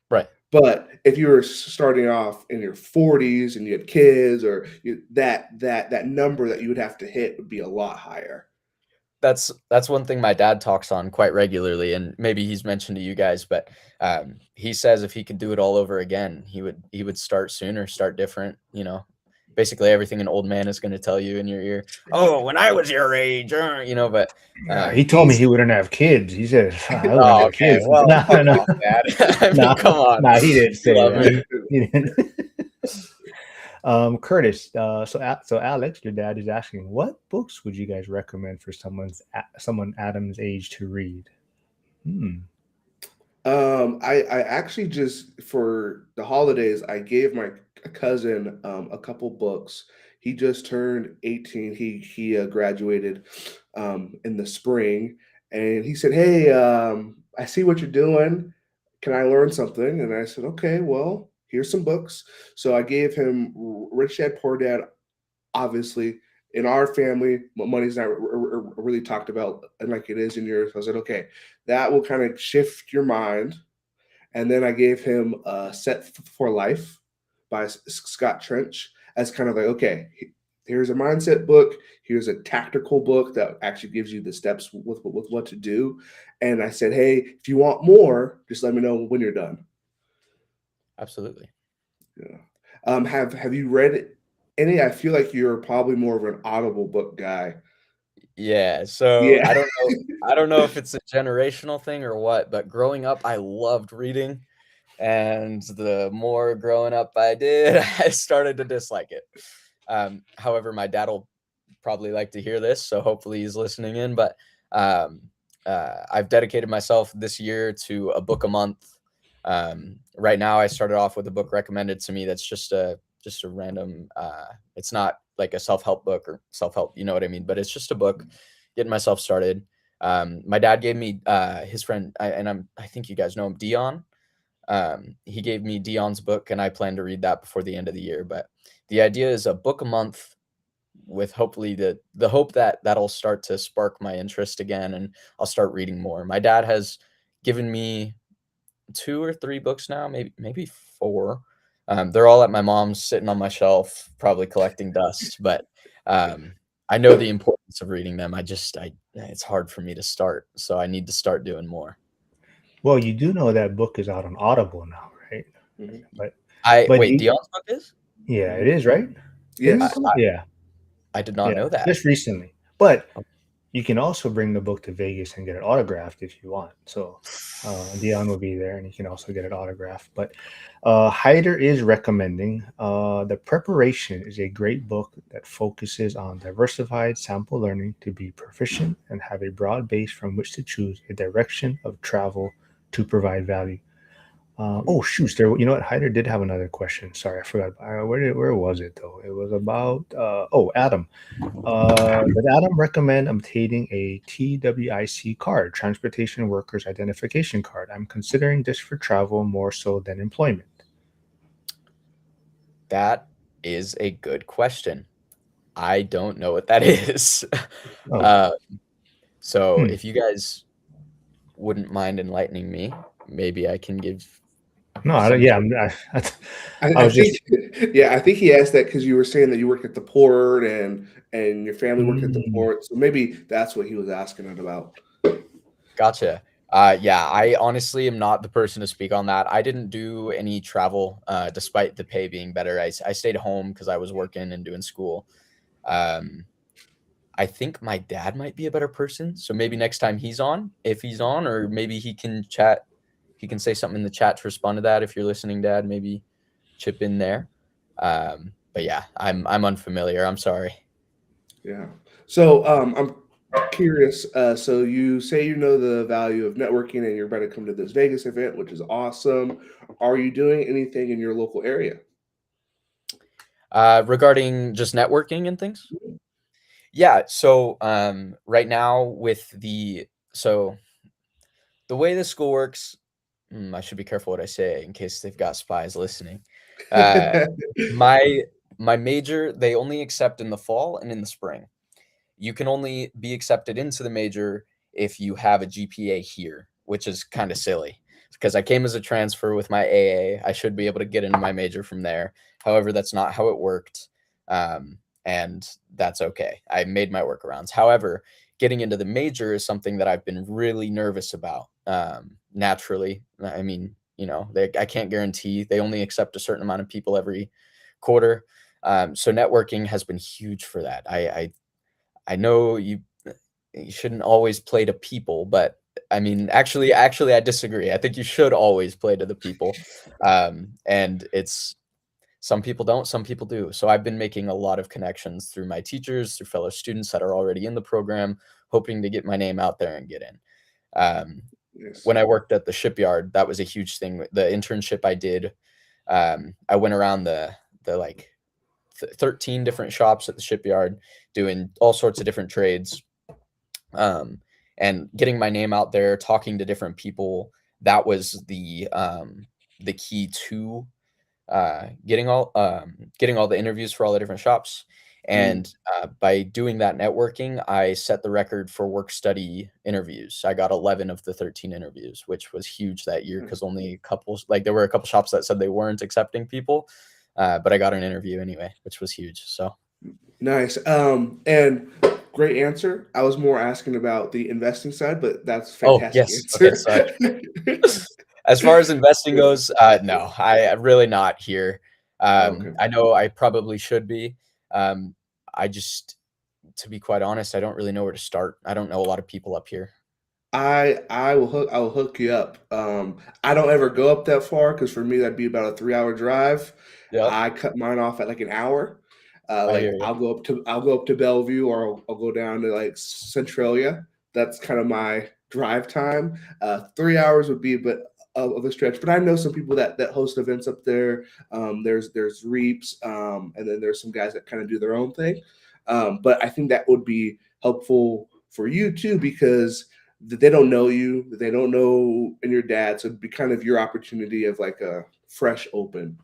[SPEAKER 3] right.
[SPEAKER 2] But if you were starting off in your 40s and you had kids, or that number that you would have to hit would be a lot higher.
[SPEAKER 3] That's one thing my dad talks on quite regularly, and maybe he's mentioned to you guys, but, he says if he could do it all over again, he would start sooner, start different, basically everything an old man is gonna tell you in your ear. "Oh, when I was your age," but,
[SPEAKER 1] He told me
[SPEAKER 3] he's
[SPEAKER 1] he wouldn't have kids. He said, I wouldn't
[SPEAKER 3] oh,
[SPEAKER 1] have
[SPEAKER 3] okay,
[SPEAKER 1] kids.
[SPEAKER 3] well,
[SPEAKER 1] No,
[SPEAKER 3] fuck
[SPEAKER 1] no,
[SPEAKER 3] off, dad. I mean,
[SPEAKER 1] no,
[SPEAKER 3] come on.
[SPEAKER 1] no, he didn't
[SPEAKER 3] You
[SPEAKER 1] say
[SPEAKER 3] love
[SPEAKER 1] that.
[SPEAKER 3] him.
[SPEAKER 1] He didn't. Curtis, so Alex, your dad is asking, what books would you guys recommend for someone Adam's age to read? Hmm.
[SPEAKER 2] I actually just for the holidays I gave my cousin a couple books. He just turned 18. He graduated in the spring, and he said, "Hey, I see what you're doing. Can I learn something?" And I said, "Okay, well, here's some books." So I gave him Rich Dad Poor Dad. Obviously, in our family, money's not really talked about like it is in yours. I said, "Okay, that will kind of shift your mind." And then I gave him Set for Life by Scott Trench as kind of like, okay, here's a mindset book. Here's a tactical book that actually gives you the steps with what to do. And I said, hey, if you want more, just let me know when you're done.
[SPEAKER 3] Absolutely.
[SPEAKER 2] Yeah. Have you read any? I feel like you're probably more of an Audible book guy.
[SPEAKER 3] Yeah, so
[SPEAKER 2] Yeah.
[SPEAKER 3] I don't know if it's a generational thing or what, but growing up, I loved reading, and the more growing up I did, I started to dislike it. However, my dad will probably like to hear this, so hopefully he's listening in. But um, I've dedicated myself this year to a book a month. Right now, I started off with a book recommended to me that's just a random. It's not like a self help book or self help, you know what I mean? But it's just a book, getting myself started. My dad gave me his friend, I think you guys know him, Dion. He gave me Dion's book, and I plan to read that before the end of the year. But the idea is a book a month, with hopefully the hope that that'll start to spark my interest again, and I'll start reading more. My dad has given me 2 or 3 books now, maybe 4. They're all at my mom's sitting on my shelf, probably collecting dust, but I know the importance of reading them. I it's hard for me to start, so I need to start doing more.
[SPEAKER 1] Well, you do know that book is out on Audible now, right?
[SPEAKER 2] Mhm.
[SPEAKER 1] But
[SPEAKER 3] I
[SPEAKER 1] but
[SPEAKER 3] wait,
[SPEAKER 1] you,
[SPEAKER 3] Dion's book is?
[SPEAKER 1] yeah, it is, right? Isn't
[SPEAKER 3] I
[SPEAKER 1] it?
[SPEAKER 2] Yes.
[SPEAKER 1] Yeah,
[SPEAKER 3] I did not
[SPEAKER 1] yeah,
[SPEAKER 3] know that.
[SPEAKER 1] just recently. But
[SPEAKER 3] Oh,
[SPEAKER 1] you can also bring the book to Vegas and get it autographed if you want. So Dion will be there, and you can also get it autographed. But Hyder is recommending The Preparation is a great book that focuses on diversified sample learning to be proficient and have a broad base from which to choose a direction of travel to provide value. Oh shoot! There, you know what? Hyder did have another question. Sorry, I forgot. Where was it though? It was about Adam. Does Adam recommend obtaining a TWIC card, Transportation Workers Identification Card? I'm considering this for travel more so than employment.
[SPEAKER 3] that is a good question. I don't know what that is.
[SPEAKER 1] Oh,
[SPEAKER 3] Uh, so
[SPEAKER 1] hmm.
[SPEAKER 3] if you guys wouldn't mind enlightening me, maybe I can give
[SPEAKER 1] No, I don't.
[SPEAKER 3] some
[SPEAKER 1] Yeah,
[SPEAKER 3] sort.
[SPEAKER 1] I
[SPEAKER 2] I
[SPEAKER 1] was just.
[SPEAKER 2] think, yeah, I think he asked that because you were saying that you worked at the port and your family worked at the
[SPEAKER 1] Mm,
[SPEAKER 2] port, so maybe that's what he was asking it about.
[SPEAKER 3] Gotcha. Yeah, I honestly am not the person to speak on that. I didn't do any travel, despite the pay being better. I stayed home because I was working and doing school. Um, I think my dad might be a better person. So maybe next time he's on, if he's on, or maybe he can chat, he can say something in the chat to respond to that. If you're listening, Dad, maybe chip in there. But yeah, I'm unfamiliar. I'm sorry.
[SPEAKER 2] Yeah. So I'm curious. So you say you know the value of networking and you're about to come to this Vegas event, which is awesome. Are you doing anything in your local area?
[SPEAKER 3] Regarding just networking and things. Yeah. So right now with the way the school works, I should be careful what I say in case they've got spies listening. Uh, my my major, they only accept in the fall and in the spring. You can only be accepted into the major if you have a GPA here, which is kind of silly because I came as a transfer with my AA. I should be able to get into my major from there. However, that's not how it worked. And that's okay. I made my workarounds. However, getting into the major is something that I've been really nervous about. Naturally, I mean, I can't guarantee they only accept a certain amount of people every quarter. So networking has been huge for that. I know you shouldn't always play to people, but I mean, actually, I disagree. I think you should always play to the people, and it's some people don't, some people do. So I've been making a lot of connections through my teachers, through fellow students that are already in the program, hoping to get my name out there and get in. Um,
[SPEAKER 2] Yes.
[SPEAKER 3] when I worked at the shipyard, that was a huge thing. The internship I did, I went around the like 13 different shops at the shipyard doing all sorts of different trades, um, and getting my name out there, talking to different people. That was the key to getting all the interviews for all the different shops.
[SPEAKER 2] Mm.
[SPEAKER 3] And by doing that networking, I set the record for work study interviews. I got 11 of the 13 interviews, which was huge that year because only a couple, like there were a couple shops that said they weren't accepting people, but I got an interview anyway, which was huge. So
[SPEAKER 2] Nice. And great answer. I was more asking about the investing side, but that's a
[SPEAKER 3] oh
[SPEAKER 2] fantastic
[SPEAKER 3] yes, okay,
[SPEAKER 2] answer.
[SPEAKER 3] sorry. As far as investing goes, no, I really not here.
[SPEAKER 2] Okay.
[SPEAKER 3] I know I probably should be. Um, I just, to be quite honest, I don't really know where to start. I don't know a lot of people up here.
[SPEAKER 2] I will hook you up. I don't ever go up that far because for me that'd be about a 3 hour drive.
[SPEAKER 3] Yep,
[SPEAKER 2] I cut mine off at like an hour.
[SPEAKER 3] I hear
[SPEAKER 2] Like
[SPEAKER 3] you.
[SPEAKER 2] I'll go up to Bellevue or I'll go down to like Centralia. That's kind of my drive time. 3 hours would be a bit of a stretch, but I know some people that host events up there. There's Reaps, and then there's some guys that kind of do their own thing. But I think that would be helpful for you too because they don't know you, they don't know and your dad, so it'd be kind of your opportunity of like a fresh open.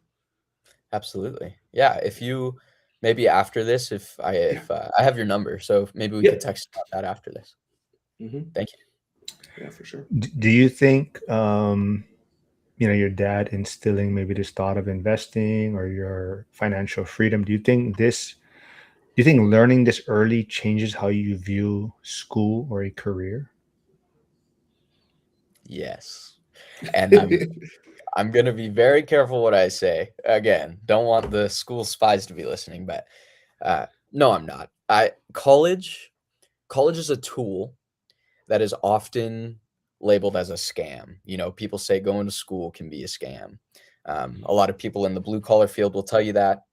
[SPEAKER 3] Absolutely. Yeah. If you maybe after this,
[SPEAKER 2] Yeah.
[SPEAKER 3] if I have your number, so maybe we could
[SPEAKER 2] Yep.
[SPEAKER 3] text about that after this.
[SPEAKER 2] Hmm.
[SPEAKER 3] Thank you.
[SPEAKER 2] Yeah, for sure.
[SPEAKER 1] Do you think your dad instilling maybe this thought of investing or your financial freedom, do you think learning this early changes how you view school or a career?
[SPEAKER 3] Yes. And I'm gonna be very careful what I say. Again, don't want the school spies to be listening, but no, I'm not. I college is a tool that is often labeled as a scam. You know, people say going to school can be a scam. A lot of people in the blue collar field will tell you that,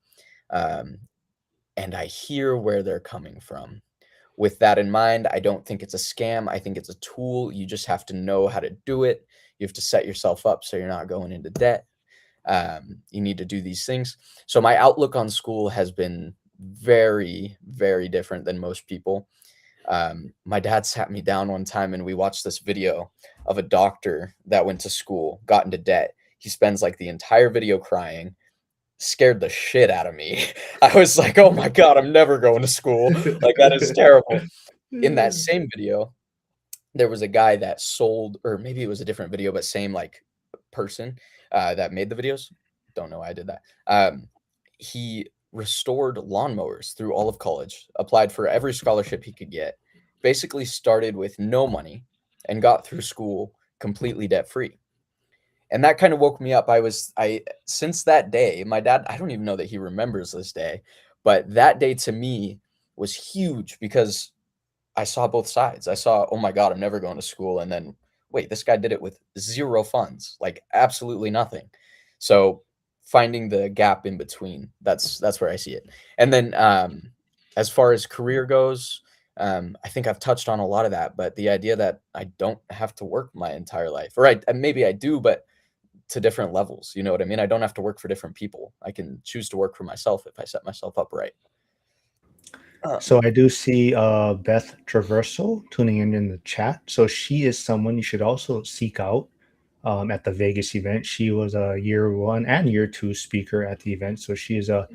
[SPEAKER 3] um, and I hear where they're coming from. With that in mind, I don't think it's a scam. I think it's a tool. You just have to know how to do it. You have to set yourself up so you're not going into debt. You need to do these things. So my outlook on school has been very, very different than most people. My dad sat me down one time and we watched this video of a doctor that went to school, got into debt. He spends like the entire video crying, scared the shit out of me. I was like, oh my God, I'm never going to school. Like, that is terrible. In that same video, there was a guy that sold, or maybe it was a different video, but same like person that made the videos. Don't know why I did that. He restored lawnmowers through all of college, applied for every scholarship he could get, basically started with no money and got through school completely debt free. And that kind of woke me up. Since that day, my dad, I don't even know that he remembers this day, but that day to me was huge because I saw both sides. I saw, oh my God, I'm never going to school. And then, wait, this guy did it with zero funds, like absolutely nothing. So finding the gap in between, that's where I see it. And then as far as career goes, I think I've touched on a lot of that, but the idea that I don't have to work my entire life, or maybe I do, but to different levels. You know what I mean? I don't have to work for different people. I can choose to work for myself if I set myself up right.
[SPEAKER 1] So I do see Beth Traversal tuning in the chat. So she is someone you should also seek out at the Vegas event. She was a year one and year two speaker at the event. So she is a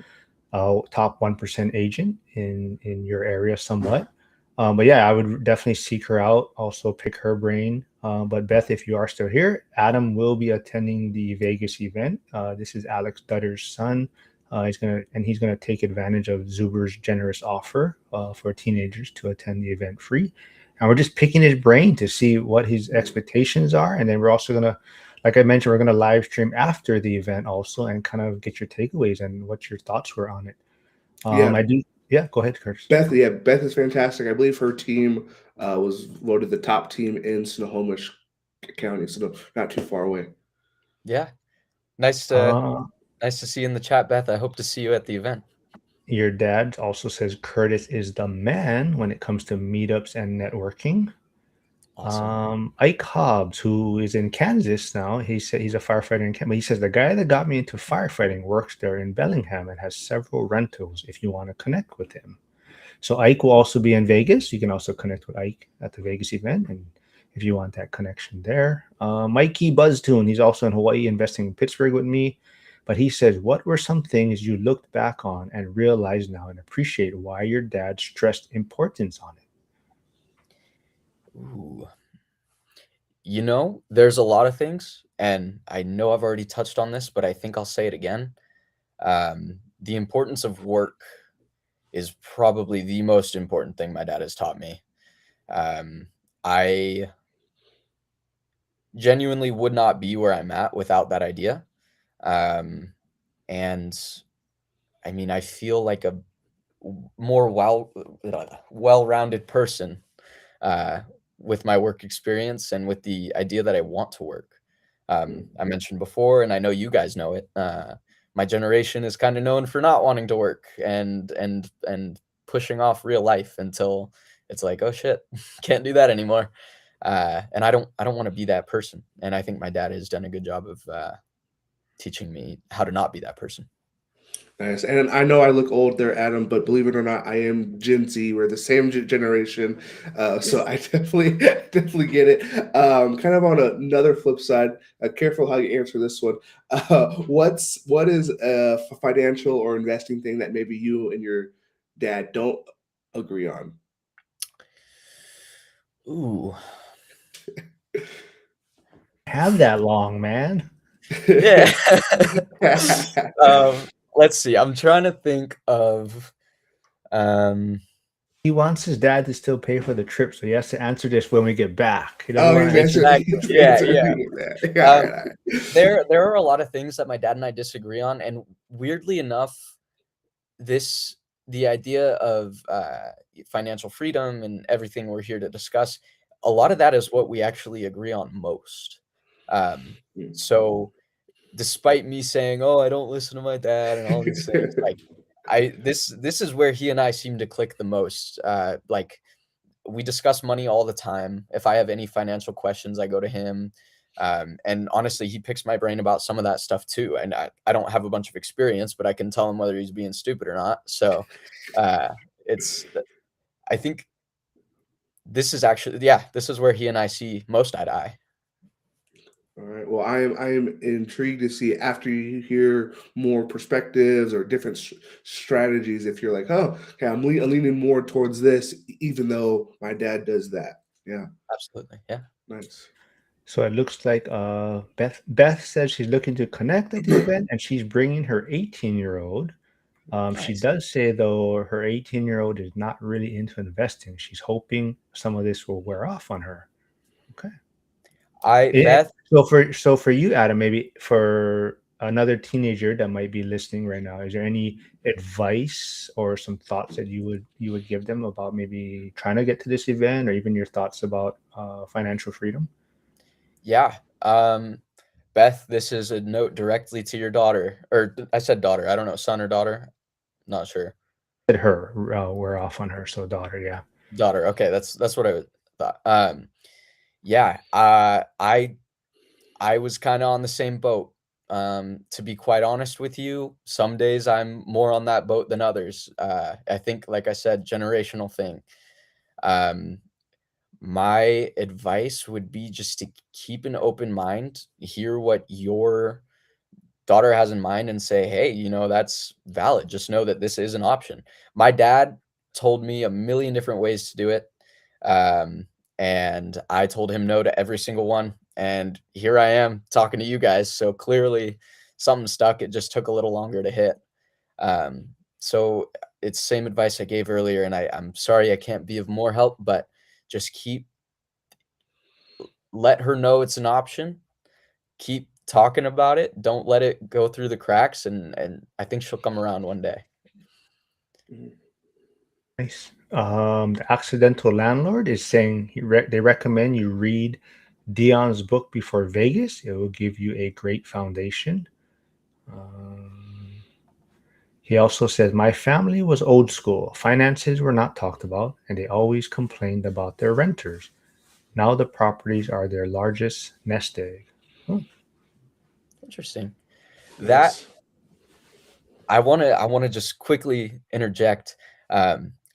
[SPEAKER 1] top 1% agent in your area somewhat. But yeah, I would definitely seek her out, also pick her brain. But Beth, if you are still here, Adam will be attending the Vegas event. This is Alex Dutter's son. He's gonna take advantage of Zuber's generous offer for teenagers to attend the event free. And we're just picking his brain to see what his expectations are. And then we're also gonna, like I mentioned, we're gonna live stream after the event also and kind of get your takeaways and what your thoughts were on it.
[SPEAKER 2] Yeah,
[SPEAKER 1] I do. Yeah, go ahead, Curtis.
[SPEAKER 2] Beth. Yeah, Beth is fantastic. I believe her team was voted the top team in Snohomish County, so not too far away.
[SPEAKER 3] Yeah. Nice to
[SPEAKER 1] Uh,
[SPEAKER 3] nice to see you in the chat, Beth. I hope to see you at the event.
[SPEAKER 1] your dad also says Curtis is the man when it comes to meetups and networking.
[SPEAKER 3] Awesome.
[SPEAKER 1] Ike Hobbs, who is in Kansas now, he said he's a firefighter in Kansas. He says the guy that got me into firefighting works there in Bellingham and has several rentals if you want to connect with him. So Ike will also be in Vegas. You can also connect with Ike at the Vegas event, and if you want that connection there. Mikey Buzztune, he's also in Hawaii investing in Pittsburgh with me. But he says, what were some things you looked back on and realize now and appreciate why your dad stressed importance on it?
[SPEAKER 3] Ooh. You know, there's a lot of things, and I know I've already touched on this, but I think I'll say it again. The importance of work is probably the most important thing my dad has taught me. Um, I genuinely would not be where I'm at without that idea. Um, and I mean, I feel like a more well-rounded person uh, with my work experience and with the idea that I want to work. I mentioned before, and I know you guys know it. My generation is kind of known for not wanting to work and pushing off real life until it's like, oh shit, can't do that anymore. And I don't want to be that person. And I think my dad has done a good job of teaching me how to not be that person.
[SPEAKER 2] Nice. And I know I look old there, Adam, but believe it or not, I am Gen Z. We're the same generation, so I definitely definitely get it. Kind of on another flip side, careful how you answer this one. What is a financial or investing thing that maybe you and your dad don't agree on?
[SPEAKER 3] Ooh,
[SPEAKER 1] Have that long, man.
[SPEAKER 3] yeah. Let's see. I'm trying to think of um
[SPEAKER 1] He wants his dad to still pay for the trip, so he has to answer this when we get back. He doesn't
[SPEAKER 2] Oh,
[SPEAKER 1] want
[SPEAKER 2] he's
[SPEAKER 1] to.
[SPEAKER 2] answering.
[SPEAKER 3] exactly.
[SPEAKER 2] He's
[SPEAKER 3] Yeah, yeah.
[SPEAKER 2] answering that. Yeah,
[SPEAKER 3] Um,
[SPEAKER 2] right,
[SPEAKER 3] there are a lot of things that my dad and I disagree on, and weirdly enough, this the idea of financial freedom and everything we're here to discuss, a lot of that is what we actually agree on most. Um,
[SPEAKER 2] right.
[SPEAKER 3] so despite me saying, "Oh, I don't listen to my dad," and all these things, like this is where he and I seem to click the most. Like we discuss money all the time. If I have any financial questions, I go to him. And honestly, he picks my brain about some of that stuff too. And I don't have a bunch of experience, but I can tell him whether he's being stupid or not. So uh, it's, I think this is actually, yeah, this is where he and I see most eye to eye.
[SPEAKER 2] All right. Well, I am intrigued to see after you hear more perspectives or different strategies. If you're like, oh, okay, I'm leaning more towards this, even though my dad does that. Yeah,
[SPEAKER 3] Absolutely. Yeah.
[SPEAKER 2] nice.
[SPEAKER 1] So it looks like Beth says she's looking to connect at the event, and she's bringing her 18-year-old. She
[SPEAKER 3] Nice.
[SPEAKER 1] does say though her 18-year-old is not really into investing. She's hoping some of this will wear off on her. Okay.
[SPEAKER 3] Beth,
[SPEAKER 1] So for you, Adam, maybe for another teenager that might be listening right now, is there any advice or some thoughts that you would give them about maybe trying to get to this event, or even your thoughts about financial freedom?
[SPEAKER 3] yeah. Beth, this is a note directly to your daughter, or I said daughter. I don't know, son or daughter. Not sure.
[SPEAKER 1] Let her wear off on her, so daughter, yeah.
[SPEAKER 3] Daughter. Okay, that's what I thought. Yeah, I was kind of on the same boat. To be quite honest with you, some days I'm more on that boat than others. I think, like I said, generational thing. Um, my advice would be just to keep an open mind, hear what your daughter has in mind, and say, hey, that's valid. Just know that this is an option. My dad told me a million different ways to do it. Um, and I told him no to every single one. And here I am talking to you guys. So clearly something stuck. It just took a little longer to hit. So it's same advice I gave earlier. And I'm sorry I can't be of more help, but just let her know it's an option. Keep talking about it. Don't let it go through the cracks. And I think she'll come around one day.
[SPEAKER 2] Mhm.
[SPEAKER 1] Nice. The accidental landlord is saying they recommend you read Dion's book before Vegas. It will give you a great foundation. Um, he also says, my family was old school. Finances were not talked about, and they always complained about their renters. Now the properties are their largest nest egg. Oh,
[SPEAKER 3] Interesting. That
[SPEAKER 2] Nice.
[SPEAKER 3] I wanna just quickly interject.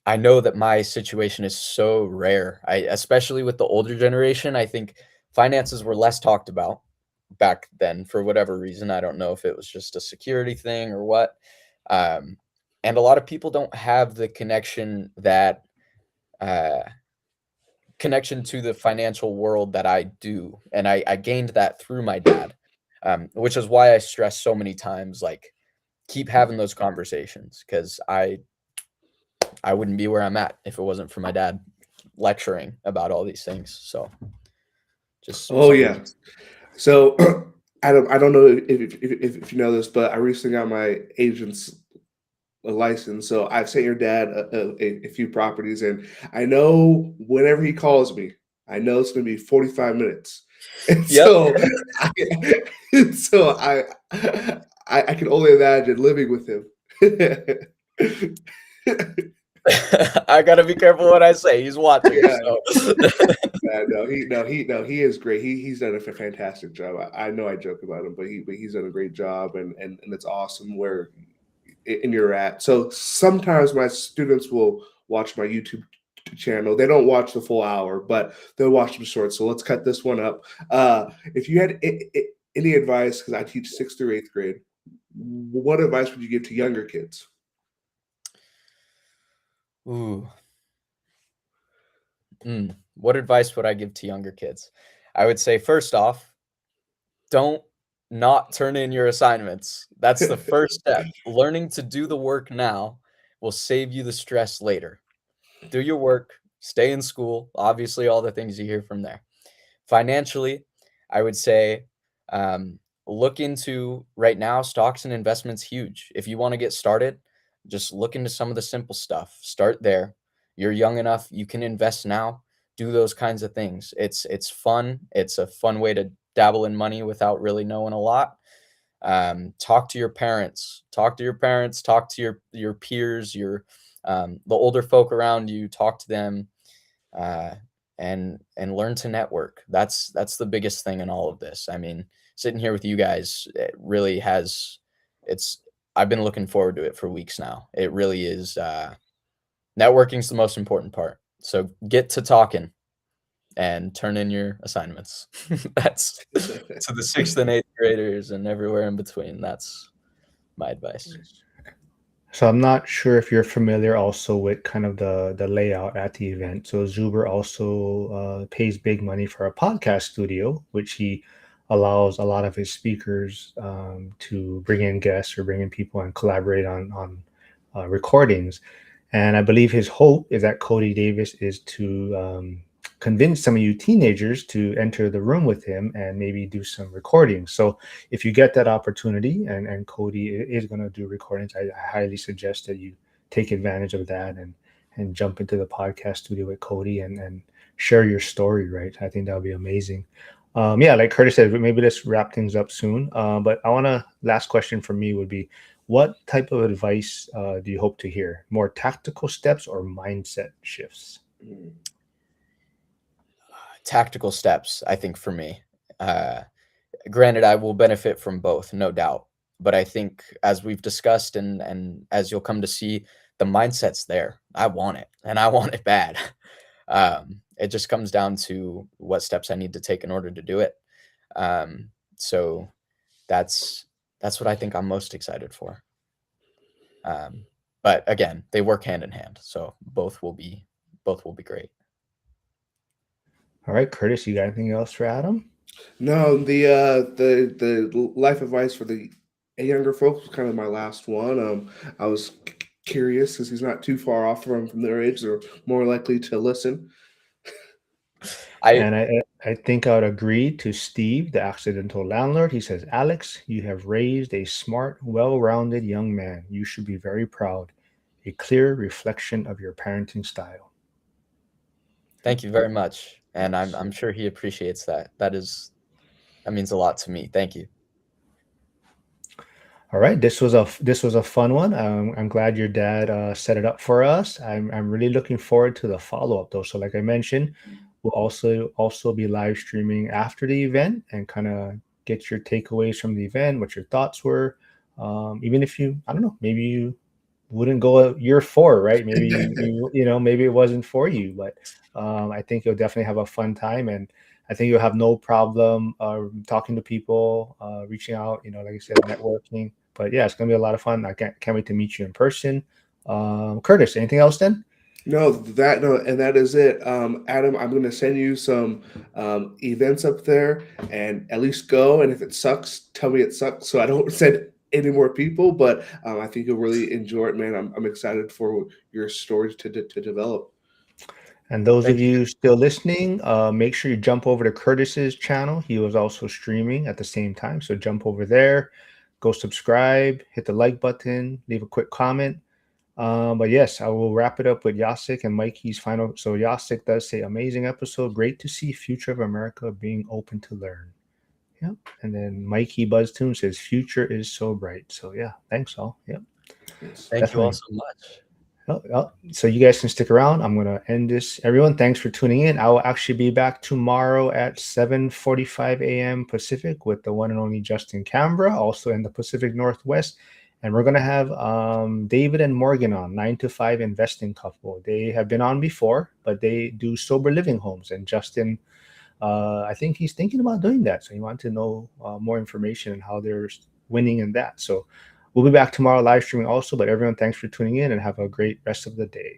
[SPEAKER 3] I know that my situation is so rare. Especially with the older generation, I think finances were less talked about back then for whatever reason. I don't know if it was just a security thing or what. Um, and a lot of people don't have the uh, connection to the financial world that I do, and I gained that through my dad, which is why I stress so many times, like, keep having those conversations because I wouldn't be where I'm at if it wasn't for my dad lecturing about all these things. So Just
[SPEAKER 2] Oh
[SPEAKER 3] something.
[SPEAKER 2] yeah. So, Adam, I don't know if you know this, but I recently got my agent's license. So I've sent your dad a few properties, and I know whenever he calls me, I know it's going to be 45 minutes. And
[SPEAKER 3] Yep.
[SPEAKER 2] so, I, so I can only imagine living with him.
[SPEAKER 3] I gotta be careful what I say. He's watching,
[SPEAKER 2] Yeah,
[SPEAKER 3] so
[SPEAKER 2] yeah, he is great. He's done a fantastic job. I know I joke about him, but he's done a great job, and it's awesome where in you're at. So sometimes my students will watch my YouTube channel. They don't watch the full hour, but they'll watch them short. So let's cut this one up. If you had any advice, because I teach 6th through 8th grade, what advice would you give to younger kids?
[SPEAKER 3] ooh. What advice would I give to younger kids? I would say, first off, don't not turn in your assignments. That's the first step. Learning to do the work now will save you the stress later. Do your work, stay in school, obviously, all the things you hear from there. Financially, I would say look into right now, stocks and investments huge. If you want to get started, just look into some of the simple stuff. Start there. You're young enough, you can invest now. Do those kinds of things. It's fun. It's a fun way to dabble in money without really knowing a lot. Talk to your parents. Talk to your parents. Talk to your peers. The older folk around you. Talk to them. Uh, and learn to network. That's the biggest thing in all of this. I mean, sitting here with you guys, it really has. It's I've been looking forward to it for weeks now. It really is. Networking's the most important part. So get to talking and turn in your assignments. That's to the 6th and 8th graders and everywhere in between. That's my advice.
[SPEAKER 1] So I'm not sure if you're familiar also with kind of the layout at the event. So Zuber also pays big money for a podcast studio, which he allows a lot of his speakers to bring in guests or bring in people and collaborate on recordings. And I believe his hope is that Cody Davis is to convince some of you teenagers to enter the room with him and maybe do some recordings. So if you get that opportunity and Cody is going to do recordings, I highly suggest that you take advantage of that and jump into the podcast studio with Cody and share your story, right? I think that would be amazing. Yeah, like Curtis said, maybe let's wrap things up soon. But last question for me would be, what type of advice do you hope to hear? More tactical steps or mindset shifts?
[SPEAKER 3] Tactical steps, I think, for me. Granted, I will benefit from both, no doubt. But I think, as we've discussed and as you'll come to see, the mindset's there. I want it, and I want it bad. It just comes down to what steps I need to take in order to do it. So that's what I think I'm most excited for. But again, they work hand in hand, so both will be great.
[SPEAKER 1] All right, Curtis, you got anything else for Adam?
[SPEAKER 2] No, the life advice for the younger folks was kind of my last one. I was curious because he's not too far off from their age; they're more likely to listen.
[SPEAKER 1] And I think I would agree to Steve, the accidental landlord. He says, Alex, you have raised a smart, well-rounded young man. You should be very proud. A clear reflection of your parenting style.
[SPEAKER 3] Thank you very much, and I'm sure he appreciates that. That means a lot to me. Thank you.
[SPEAKER 1] All right, this was a fun one. I'm glad your dad set it up for us. I'm really looking forward to the follow up though. So like I mentioned, we'll also be live streaming after the event and kind of get your takeaways from the event, what your thoughts were. Even if I don't know, maybe you wouldn't go year 4, right? Maybe maybe it wasn't for you, but I think you'll definitely have a fun time, and I think you'll have no problem talking to people, reaching out, like I said, networking. But yeah, it's gonna be a lot of fun. I can't wait to meet you in person. Curtis, anything else then?
[SPEAKER 2] No, and that is it. Adam, I'm going to send you some events up there, and at least go. And if it sucks, tell me it sucks, so I don't send any more people. But I think you'll really enjoy it, man. I'm excited for your stories to develop.
[SPEAKER 1] And those
[SPEAKER 3] Thank
[SPEAKER 1] of you still listening, make sure you jump over to Curtis's channel. He was also streaming at the same time. So jump over there, go subscribe, hit the like button, leave a quick comment. But yes, I will wrap it up with Yasik and Mikey's final. So Yasik does say, amazing episode. Great to see Future of America being open to learn. Yep. And then Mikey Buzztune says, future is so bright. So yeah, thanks all. Yep.
[SPEAKER 2] Yes.
[SPEAKER 3] Thank you all
[SPEAKER 1] Definitely.
[SPEAKER 3] so much.
[SPEAKER 1] So you guys can stick around. I'm going to end this. Everyone, thanks for tuning in. I will actually be back tomorrow at 7:45 a.m. Pacific with the one and only Justin Canberra, also in the Pacific Northwest. And we're going to have David and Morgan on, 9 to 5 investing couple. They have been on before, but they do sober living homes. And Justin, I think he's thinking about doing that. So he wanted to know more information and how they're winning in that. So we'll be back tomorrow live streaming also. But everyone, thanks for tuning in and have a great rest of the day.